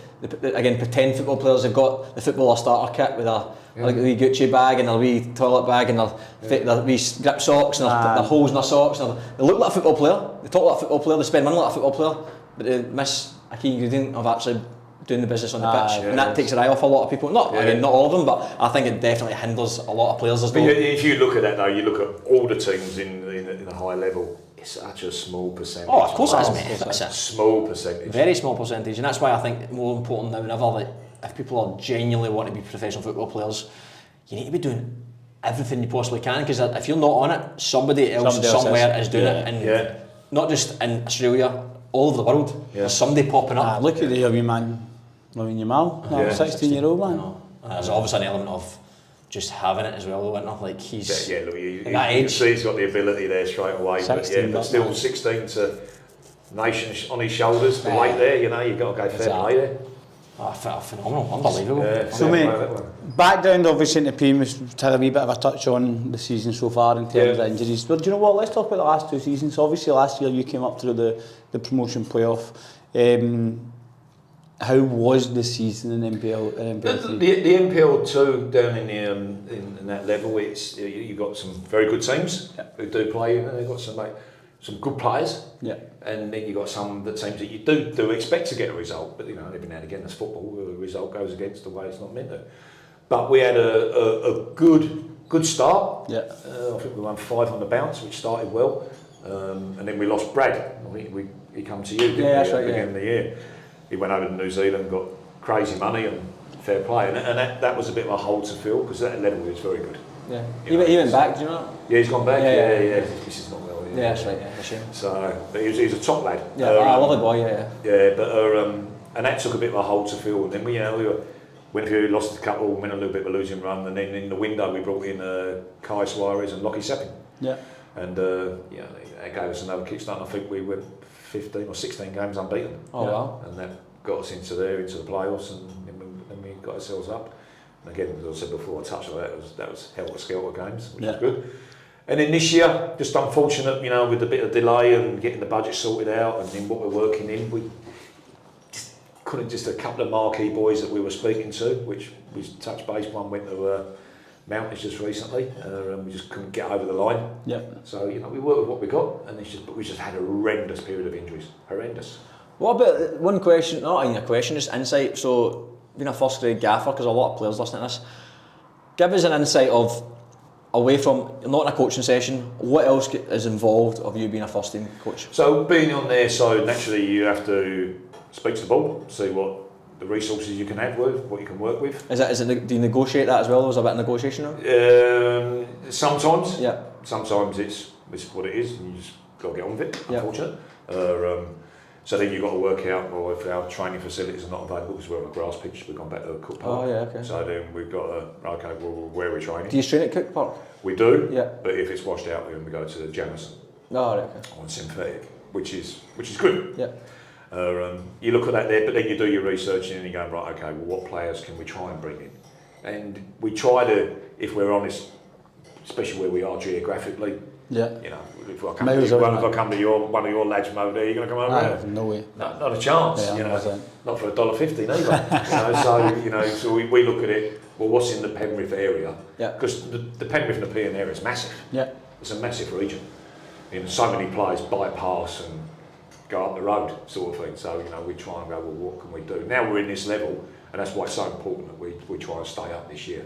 again, pretend football players. They've got the footballer starter kit with like a wee Gucci bag and a wee toilet bag and their wee grip socks and their holes in their socks. And they look like a football player, they talk like a football player, they spend money like a football player, but they miss a key ingredient of actually doing the business on the pitch, and that takes their eye off a lot of people. Not all of them, but I think it definitely hinders a lot of players as well. But if you look at that though, you look at all the teams in the high level. It's such a small percentage. Oh, of course it is, mate. It's a small percentage. Very small percentage, and that's why I think more important now than ever that if people are genuinely want to be professional football players, you need to be doing everything you possibly can, because if you're not on it, somebody else somewhere is doing it, and not just in Australia, all over the world. There's somebody popping up. Look at the wee man, Lavin Yamal, 16-year-old man. There's obviously an element of just having it as well, though, isn't there? Like he's look, at that age. You can see he's got the ability there straight away. 16, but still 16 to nation on his shoulders for late there. You know, you've got to go fair play there. Phenomenal, unbelievable. Yeah, So mate, background obviously into Nepean, we've had a wee bit of a touch on the season so far in terms of injuries. But do you know what, let's talk about the last 2 seasons. Obviously last year you came up through the promotion playoff. How was the season in NPL? The NPL 2 down in that level, it's you've got some very good teams who do play, and they've got some good players. Yeah. And then you've got some of the teams that you do expect to get a result, but you know, every now and again, that's football. The result goes against the way it's not meant to. But we had a good start. Yeah. I think we won 5 on the bounce, which started well, and then we lost Brad. I think he come to you, didn't he? That's right, at the beginning of the year. He went over to New Zealand, got crazy money and fair play, and that was a bit of a hole to fill, because that level is very good. Yeah. He went back, do you know? Yeah, he's gone back. Yeah. This is not well. Yeah, that's right. Yeah, a shame. So, but he's a top lad. Yeah, I love the boy. Yeah, but and that took a bit of a hole to fill. And then we went through, lost a couple, went a little bit of a losing run, and then in the window we brought in Kai Suarez and Lockie Sepping. Yeah. And that gave us another kickstart. I think we went 15 or 16 games unbeaten. Oh wow! And that got us into the playoffs, and then we got ourselves up. And again, as I said before, I touched on that was helter-skelter games, which was good. And then this year, just unfortunate, you know, with a bit of delay and getting the budget sorted out, and then what we're working in, we just couldn't. Just a couple of marquee boys that we were speaking to, which we touched base. One went to Mountains just recently, and we just couldn't get over the line. Yeah. So you know, we worked with what we got, and but we just had a horrendous period of injuries. Horrendous. What about one question? Not even a question, just insight. So, being a first grade gaffer, because a lot of players listening to this, give us an insight of away from not in a coaching session. What else is involved of you being a first team coach? So being on their side, naturally you have to speak to the board, see what the resources you can have with, what you can work with. Do you negotiate that as well? There's a bit of negotiation now? Sometimes. Yeah. Sometimes it's what it is, and you just got to get on with it, Yeah. unfortunately. So then you've got to work out, well, if our training facilities are not available because we're on a grass pitch, we've gone back to Cook Park. Oh, yeah, okay. So then we've got to, okay, well, where are we training? Do you train at Cook Park? We do, Yeah. but if it's washed out, then we go to Jamison Oh, right, okay. on synthetic, which is good. Yeah. You look at that there, but then you do your research and you're going, right, okay, well, what players can we try and bring in? And we try to, if we're honest, especially where we are geographically, Yeah. you know, if I come, Miles if out, I come to one of your lads from over there, you're going to come over there? No way. No, not a chance, Yeah, you know, 100%. not for $1.50 either. So we look at it, well, what's in the Penrith area? Yeah. Because the Penrith Nepean area is massive. Yeah. It's a massive region. And so many players bypass and go up the road, sort of thing. So, you know, we try and go, well, what can we do? Now we're in this level, and that's why it's so important that we try and stay up this year.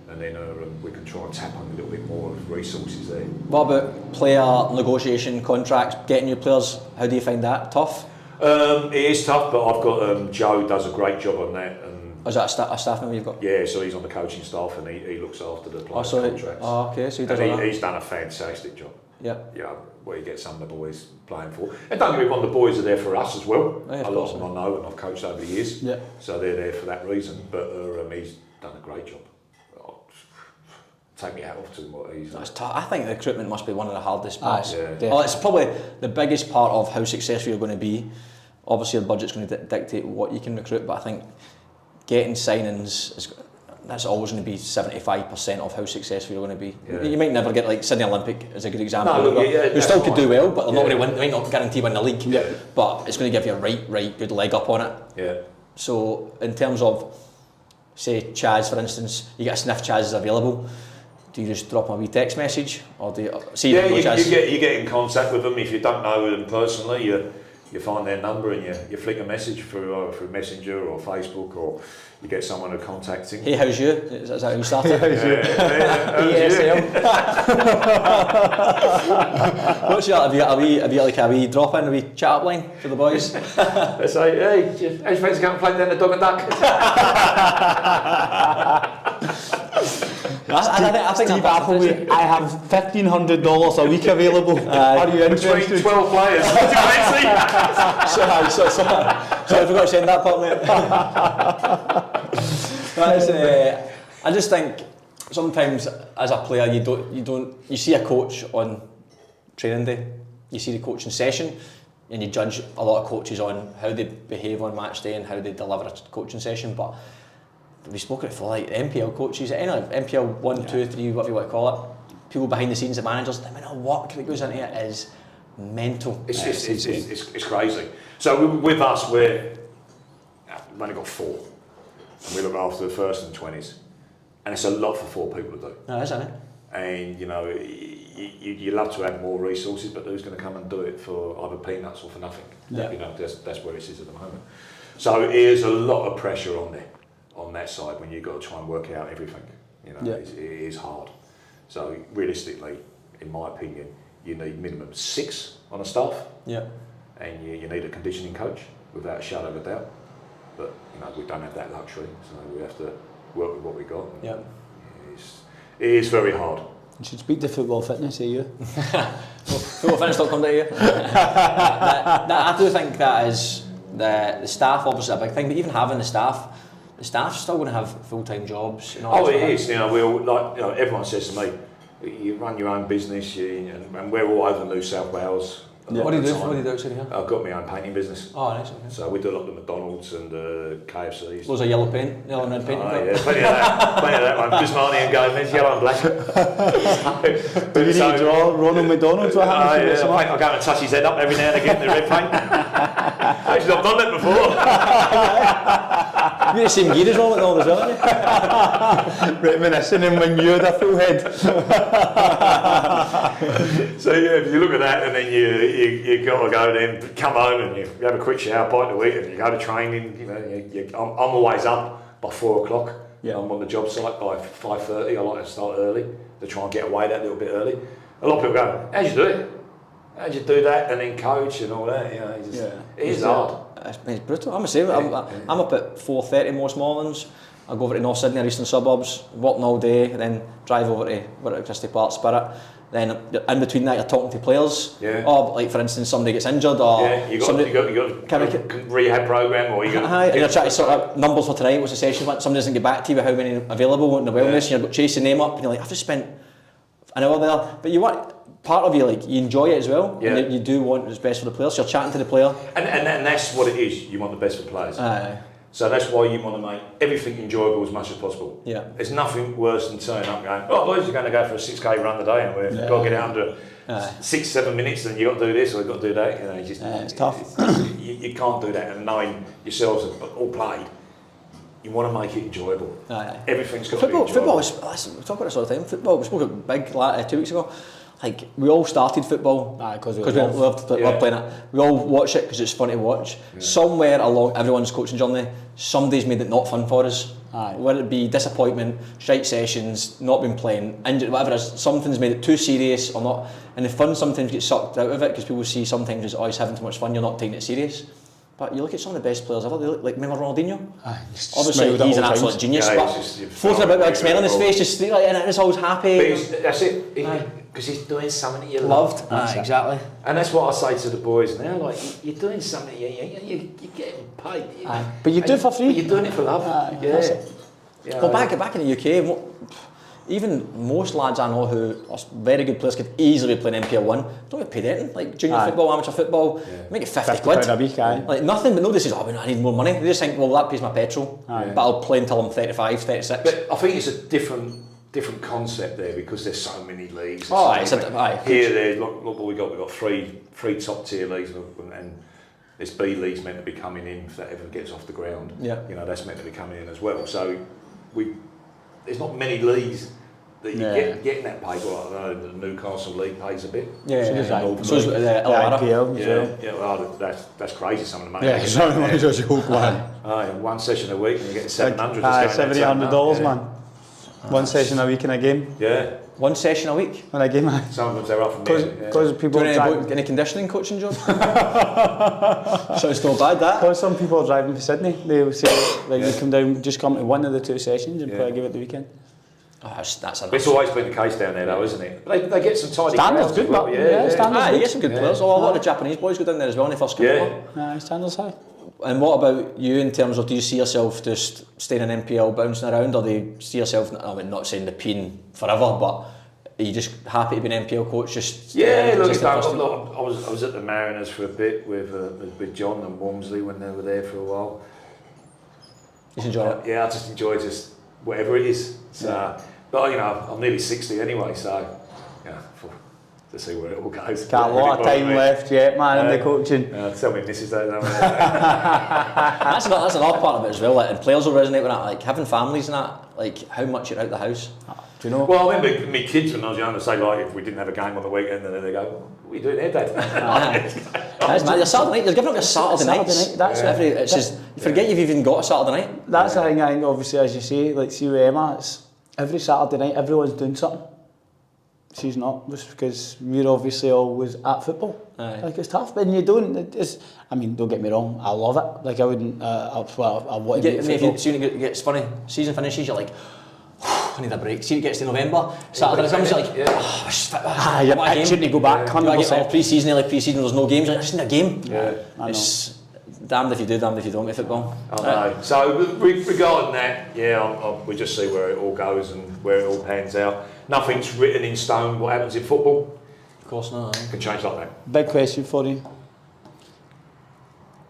And then we can try and tap on a little bit more of resources there. What about player negotiation, contracts, getting new players? How do you find that? Tough? It is tough, but I've got Joe does a great job on that. And Is that a staff member you've got? yeah, so he's on the coaching staff and he looks after the players' contracts. Oh, okay, so he does And all that. he's done a fantastic job. Yeah. You know, where you get some of the boys playing for. And don't get me wrong, the boys are there for us as well. Yeah, of a lot course, of them I know and I've coached over the years. Yeah. So they're there for that reason. But he's done a great job. Take me out off to what he's That's tough. I think recruitment must be one of the hardest parts. Yeah. Well, it's probably the biggest part of how successful you're going to be. Obviously, the budget's going to dictate what you can recruit, but I think getting signings that's always going to be 75% of how successful you're going to be. Yeah. You might never get like Sydney Olympic as a good example. No, look, who still could do well, but they're not Yeah. going to win. They might not guarantee win the league. Yeah. But it's going to give you a right good leg up on it. Yeah. So in terms of, say, Chaz, for instance, you get a sniff Chaz is available. Do you just drop him a wee text message, or do you see? Yeah, you get in contact with them. If you don't know them personally, you find their number and you flick a message through Messenger or Facebook, or you get someone to contact him. Hey, how's you? Is that how you started? Yeah. What's your, have you like a wee drop in, a wee chat up line for the boys? They say, hey, how's friends going to play down the dog and duck? I think Steve Appleby, I have $1,500 a week available. Are you Between interested? 12 players. so I forgot to send that part, mate. That is, I just think sometimes as a player you see a coach on training day, you see the coaching session, and you judge a lot of coaches on how they behave on match day and how they deliver a coaching session. But we spoke about it for like NPL coaches, NPL 1, 2, 3, whatever you want to call it. People behind the scenes, the managers, the amount of work that goes into it is mental. It's crazy. So with us, we've only got 4, and we look after the first and 20s, and it's a lot for 4 people to do. No, isn't it? And you know, you love to have more resources, but who's going to come and do it for either peanuts or for nothing? Yeah. You know, that's where it is at the moment. So it is a lot of pressure on there, on that side, when you've got to try and work out everything. You know, Yeah. it is hard. So realistically, in my opinion, you need minimum 6 on a staff. Yeah. And you need a conditioning coach without a shadow of a doubt. But you know, we don't have that luxury, so we have to work with what we got. Yeah. It is very hard. You should speak to Football Fitness, you. Footballfitness.com.au. I do think that is the staff obviously a big thing, but even having the staff's still going to have full-time jobs. You know, Oh, it is. You know, everyone says to me, you run your own business, and we're all over New South Wales. Yeah. What do you do? What do you do outside here? I've got my own painting business. Oh, nice. Okay. So we do a lot of McDonald's and KFCs. Loads of yellow paint, yellow and red paint. Oh, yeah, plenty of that one. Just Marnie and Gomez, yellow and black. Do you need to draw Ronald McDonald's? What happens to I go and touch his head up every now and again, the red paint. Actually, I've done that before. You're the same gear as well, McDonald's, aren't you? Reminiscing him when you had a full head. So yeah, if you look at that, and then you got to go then come home and you have a quick shower, bite to eat, and you go to training. You know, I'm always up by 4 o'clock. Yeah. I'm on the job site by 5:30. I like to start early to try and get away that little bit early. A lot of people go, "How'd you do it? How'd you do that?" And then coach and all that. You know, it is hard. It's brutal. I'm the same. I'm up at 4:30 most mornings. I go over to North Sydney or Eastern Suburbs, working all day, and then drive over to Christie Park Spirit. then in between that you're talking to players. Yeah. Or like for instance somebody gets injured or you got a rehab program or you got. And you're trying to sort out numbers for tonight. What's the session? Somebody doesn't get back to you with how many available in the wellness. And you're chasing them up, and you're like, I've just spent an hour there. But you want part of you like you enjoy it as well, and you do want what's best for the players. So you're chatting to the player, and that's what it is. You want the best for players. So that's why you want to make everything enjoyable as much as possible. Yeah. There's nothing worse than turning up and going, oh, boys, you're going to go for a 6K run today, and we've got to get it under 6-7 minutes, and you've got to do this or you've got to do that. You know, It's tough. You can't do that, and knowing yourselves have all played, you want to make it enjoyable. Everything's got to be enjoyable. Football, we talk about this all the time. Football, we spoke about big 2 weeks ago. Like we all started football because we loved playing it. We all watch it because it's fun to watch. Somewhere along everyone's coaching journey, somebody's made it not fun for us. Whether it be disappointment, shite sessions, not been playing, injured, whatever it is, something's made it too serious or not. And the fun sometimes gets sucked out of it because people see sometimes it's always having too much fun. You're not taking it serious. But you look at some of the best players ever. They look like remember Ronaldinho. Obviously, he's an absolute genius. But floating about with a smile on his face, just like, and it's always happy. That's it. Because he's doing something you loved. Exactly. And that's what I say to the boys now. Like you're doing something you're getting paid. But you do it for free. But you're doing it for love. Well, back in the UK. Even most lads I know who are very good players could easily play in NPL 1. Don't get paid anything. Like junior football, amateur football, make it 50 quid. A week, like nothing, but nobody says, oh, I need more money. They just think, well, that pays my petrol. But I'll play until I'm 35, 36. But I think it's a different concept there because there's so many leagues. Here, there's look what we got. We've got three top tier leagues, and this B league's meant to be coming in if that ever gets off the ground. Yeah. You know, that's meant to be coming in as well. So there's not many leagues that you getting that paid. Well, I know the Newcastle League pays a bit. So is the IPL as well. Yeah, well, that's crazy. Some of the money. Yeah, some of the money does hook one. One session a week and you're getting $700. $700, man. One session a week in a game. Yeah. One session a week? In a game, some of them they're up from Because people do any conditioning coaching job? Sounds not bad, that. Because some people are driving to Sydney, they will say, like, you come down, just come to one of the 2 sessions and play a game at the weekend. Oh, that's it's always been the case down there, though, isn't it? They get some tidy standards good, well. Standards you get some good players. A lot of Japanese boys go down there as well when they first come over. Standards high. And what about you in terms of, do you see yourself just staying in NPL bouncing around, or do you see yourself, I mean, not saying Nepean forever, but are you just happy to be an NPL coach? I was at the Mariners for a bit with John and Walmsley when they were there for a while. You enjoy it? Yeah, I just enjoy just whatever it is. So, but you know, I'm nearly 60 anyway, so to see where it all goes. Got a lot of time left yet, man, in the coaching. Tell me missus that. That's another part of it as well, like, and players will resonate with that, like having families and that, like how much you're out the house. Do you know? Well, I remember my kids when I was young, they'd say, like, if we didn't have a game on the weekend, and then they go, what are you doing there, Dad? Your Saturday night, you're giving up your Saturday nights. It's just, you forget you've even got a Saturday night. That's the thing, I think, obviously, as you say, like, see with Emma, it's every Saturday night, everyone's doing something. She's not, just because we're obviously always at football. Like, it's tough, but you don't, don't get me wrong, I love it. Like, I wouldn't, I want to be at football. It's funny, season finishes, you're like, I need a break. See, it gets to November, Saturday, I'm just like, you're itching to go back, 100%. Pre-season, early pre-season, there's no games, like, I just need a game. It's damned if you do, damned if you don't with football. I know. So, regarding that, we just see where it all goes and where it all pans out. Nothing's written in stone what happens in football. Of course not. It can change like that. Big question for you.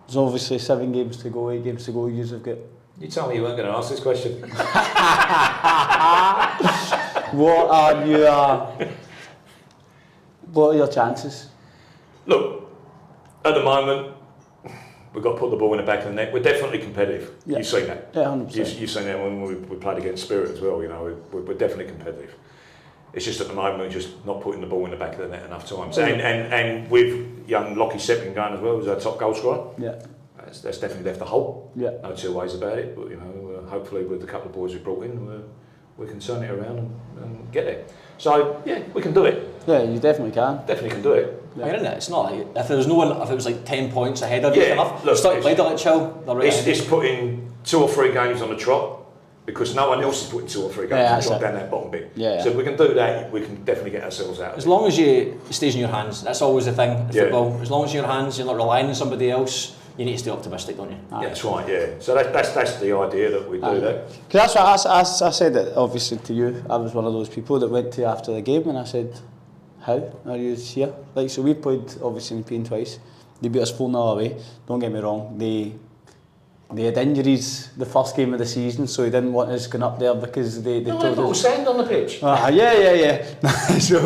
There's obviously 7 games to go, 8 games to go, you've got... You told me you weren't going to ask this question. What are your chances? Look, at the moment, we've got to put the ball in the back of the net. We're definitely competitive. Yeah. You've seen that. Yeah, 100%. You've seen that when we played against Spirit as well. You know, we're definitely competitive. It's just at the moment we're just not putting the ball in the back of the net enough times. And with young Lockie Sepping going as well, who's our top goal scorer. Yeah. That's definitely left a hole. Yeah. No two ways about it. But hopefully with the couple of boys we brought in, we can turn it around and get there. So we can do it. Yeah, you definitely can. Definitely can do it. Yeah. It's not like if there was no one, if it was like 10 points ahead of you, enough. Look, start playing like chill. It's putting 2 or 3 games on the trot because no one else is putting 2 or 3 goals Yeah, and that's drop it. down that bottom bit. Yeah. So if we can do that, we can definitely get ourselves out. As long as it stays in your hands, that's always the thing in Yeah. football. As long as you're in your hands, you're not relying on somebody else. You need to stay optimistic, don't you? Yeah, that's right. Yeah. So that's the idea that we do that. Because that's what I said it obviously to you. I was one of those people that went to you after the game and I said, how are you here? Like, so we played obviously Nepean twice. They beat us 4-0 away. Don't get me wrong. They had injuries the first game of the season, so he didn't want us going up there because they told us. Sand on the pitch. Yeah. So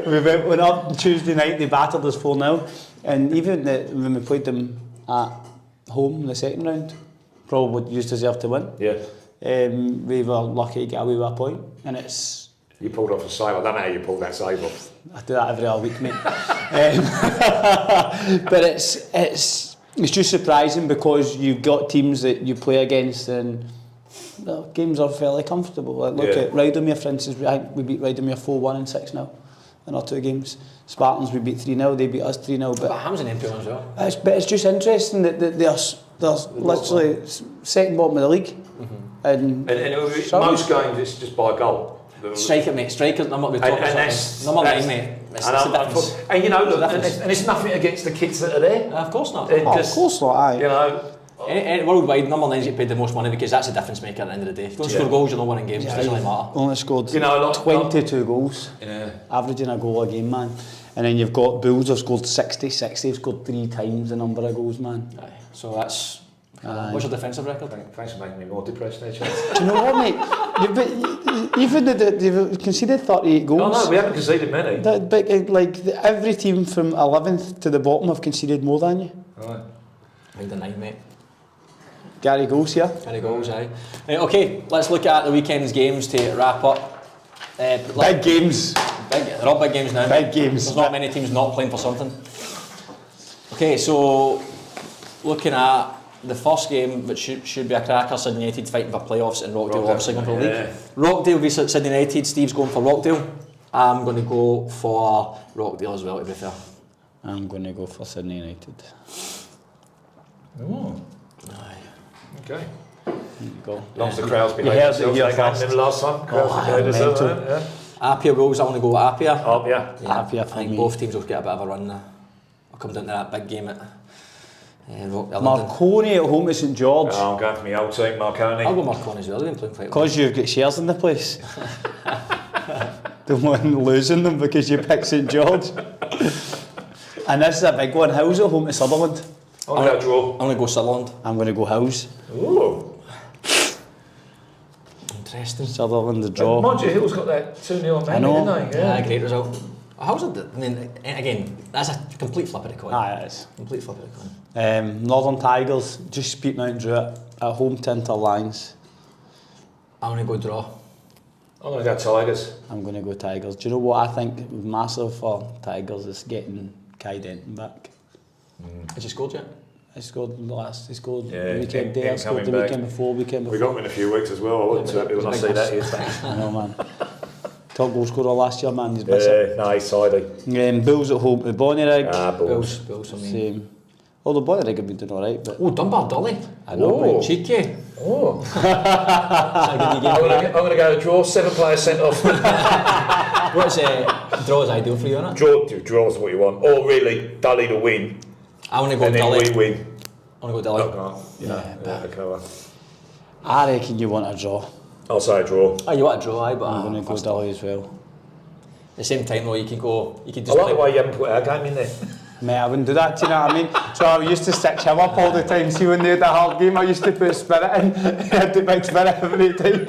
we went up on Tuesday night. They battered us 4-0, and even when we played them at home in the second round, probably used deserve to win. Yeah. We were lucky to get away with a point, and it's. You pulled off a save. I don't know how you pulled that save off. I do that every other week, mate. But it's just surprising because you've got teams that you play against and the games are fairly comfortable. Like look at Rowdermere, for instance. I think we beat Rowdermere 4-1 and 6-0 in our 2 games. Spartans we beat 3-0. They beat us 3-0. But Ham's an NPL as well. But it's just interesting that they're literally second bottom of the league. And most games it's just by a goal. Striker, mate. Strikers, I'm not going to talk about something. Number 9, mate. It's the difference. And you know, look, and it's nothing against the kids that are there. Of course not. Of course not, aye. You know, worldwide, number 9's get paid the most money because that's a difference maker at the end of the day. If you don't score goals, you're not winning games. It doesn't really matter. Only scored 22 goals, averaging a goal a game, man. And then you've got Bulls have scored 60, have scored 3 times the number of goals, man. Aye. So that's... what's your defensive record? Thanks for making me more depressed there, Chaz. Do you know what, mate? Even they've conceded 38 goals. No, we haven't conceded many. Every team from 11th to the bottom have conceded more than you. Right. I think the 9, mate. Gary goals here. Gary goals, aye. Right, okay, let's look at the weekend's games to wrap up. Big games. They're all big games now. Big games. There's not many teams not playing for something. Okay, so looking at the first game, which should be a cracker, Sydney United fighting for playoffs and Rockdale obviously going for the league. Rockdale v Sydney United, Steve's going for Rockdale. I'm going to go for Rockdale as well, to be fair. I'm going to go for Sydney United. Oh. Aye. Okay. There you go. As long as the crowd's been You heard it here like first. the last time. Crowds Apia Wolves, I want to go with Apia. Oh, yeah. Apia for I think me. both teams will get a bit of a run now. I'll come down to that big game at Rockdale. Marconi at home to St George. Oh, I'm going for my old team, Marconi. I'll go Marconi as well, they've been playing quite well. Because you've got shares in the place. Don't want losing them because you picked St George. And this is a big one. How's at home to Sutherland? I'm going to draw. I'm going to go Sutherland. I'm going to go Howes. Ooh. Interesting. Sutherland the draw. Mind you, Hill's got that 2-0 man, I know. didn't they? Yeah, great result. How's it? I mean, again, that's a complete flip of the coin. Aye, it is. Complete flip of the coin. Northern Tigers just beat Mount Druitt at home to Inter Lions. I'm going to go draw. I'm going to go Tigers. I'm going to go Tigers. Do you know what I think massive for Tigers is getting Kai Denton back? Has he scored yet? He scored the weekend him there, scored the coming weekend back. before. We got him in a few weeks as well. I wasn't too happy when I see that. I know, man. Top goal scorer last year, man. He's missing. Yeah, nice, tidy. Bulls at home to Bonnyrigg. Bulls. Bills, I mean. Same. Although Bonnyrigg have been doing alright, but Oh, Dunbar Dolly. I know, Oh. mate. Cheeky. Oh. I'm I'm going to go draw, 7 players sent off. What's draw is ideal for you, isn't it? Draw's what you want. Or really, Dully to win. I want to go And then Dolly. we win. I want to go Dolly. I reckon you want a draw. I'll say a draw. Oh, you want a draw, aye, but I'm going to go Dolly as well. At the same time, though, you can go. You can I just like play. the way you haven't put our game in there. Mate, I wouldn't do that, do you know what I mean? So I used to stitch him up all the time. See, when they had a hard game, I used to put Spirit in. I had to make Spirit every time.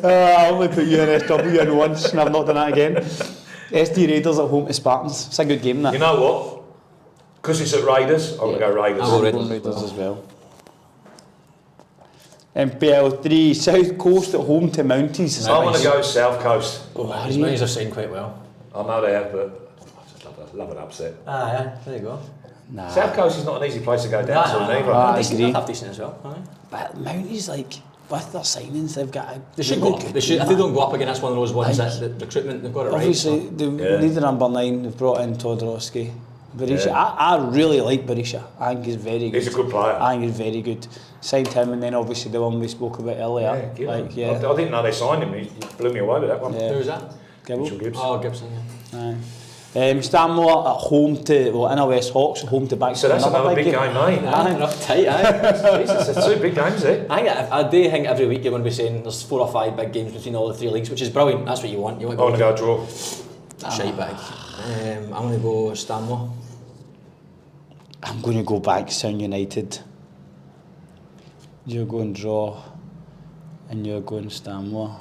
I only put you in SW in once, and I've not done that again. SD Raiders at home to Spartans. It's a good game, that. You know what? Because it's at Raiders, I'm going to go Raiders. I'll go I'm going Raiders as well. NPL 3, South Coast at home to Mounties. I'm going to go South Coast. His Mounties have signed quite well. I know they have, but I just love an upset. Ah, yeah, there you go. Nah. South Coast is not an easy place to go down to either. I agree. Half decent as well. Aye. But Mounties, like, with their signings, they've got a... They should go up. They should. If they don't go up again, that's one of those ones that the recruitment they've got it right. Obviously, they need the number 9. They've brought in Todorowski. Berisha, Yeah. I really like Berisha. I think he's very good. He's a good player. I think he's very good. Signed him, and then obviously the one we spoke about earlier. I didn't know they signed him. He blew me away with that one. Yeah. Who was that? Mitchell Gibble. Gibbs. Oh, Gibson, yeah. Stanmore at home to inner West Hawks, home to back. So that's another big game, mate. Aye, rough tight, aye. Jesus, there's 2 big games there. I do think every week you're going to be saying there's 4 or 5 big games between all the 3 leagues, which is brilliant. That's what you want. You want I want to go draw. shite bag. I'm going to go Stanmore. I'm going to go Bankstown United. You're going draw, and you're going Stanmore.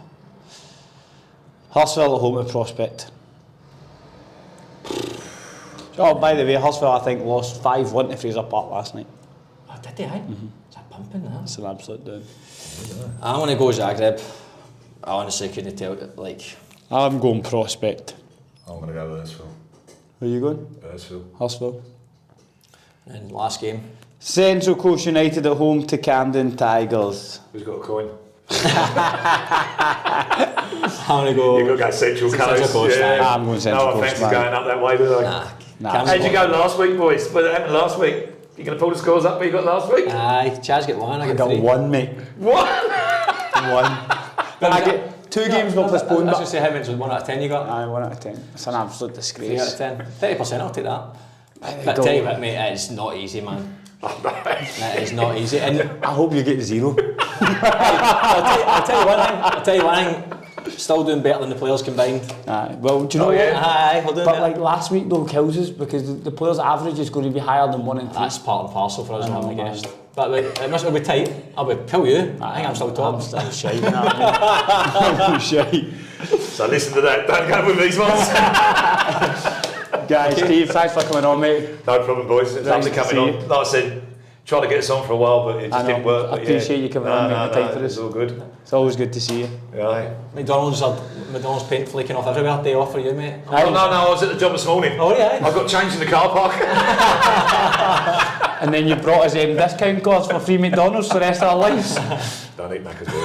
Hurstville at home to Prospect. Oh, by the way, Hurstville I think lost 5-1 to Fraser Park last night. Oh, did they, aye? It's a pumping, that. It's an absolute down. I'm going to go Zagreb. I honestly couldn't tell, like... I'm going Prospect. I'm going to go Hurstville. Who are you going? Hurstville. Hurstville. And last game. Central Coast United at home to Camden Tigers. Who's got a coin? I'm going to go... You've got to go Central Coast. Central Coast, yeah. I'm going Central No Coast, offence man. going up that way, do they? Nah. How'd you go last week, boys? What happened last week? You going to pull the scores up that you got last week? Aye, Chaz get 1, I I get got 3. 1, mate. What? 1. I get 2 games got postponed. I was going to say how many was 1 out of 10 you got? Aye, 1 out of 10. It's an absolute 3 out of disgrace. 10. 30%, I'll take that. But go. tell you what, mate, it's not easy, man. It is not easy. And I hope you get 0. I'll tell you one thing. Still doing better than the players combined. Aye. Well, do you know yeah. what? Aye, we're doing But better. like last week though kills us because the players' average is going to be higher than 1 and 3. That's part and parcel for us, I know, having a man. guest. But it must be tight. I would kill you. I think I'm still top. I'm still shite, you know what I mean? I'm shite. So listen to that. Don't go with these ones. Guys, Steve, thanks for coming on, mate. No problem, boys. It's Nice lovely to coming see on. you. Like I said, tried to get us on for a while, but it I just know. didn't work. I But appreciate you coming on, making the time for It's us. all good. It's always good to see you. Yeah. McDonald's paint flaking off everywhere. Day off for you, mate. Oh, no, I was at the job this morning. Oh, yeah. I got changed in the car park. And then you brought us discount codes for free McDonald's for the rest of our lives. Don't eat Macca's, boys.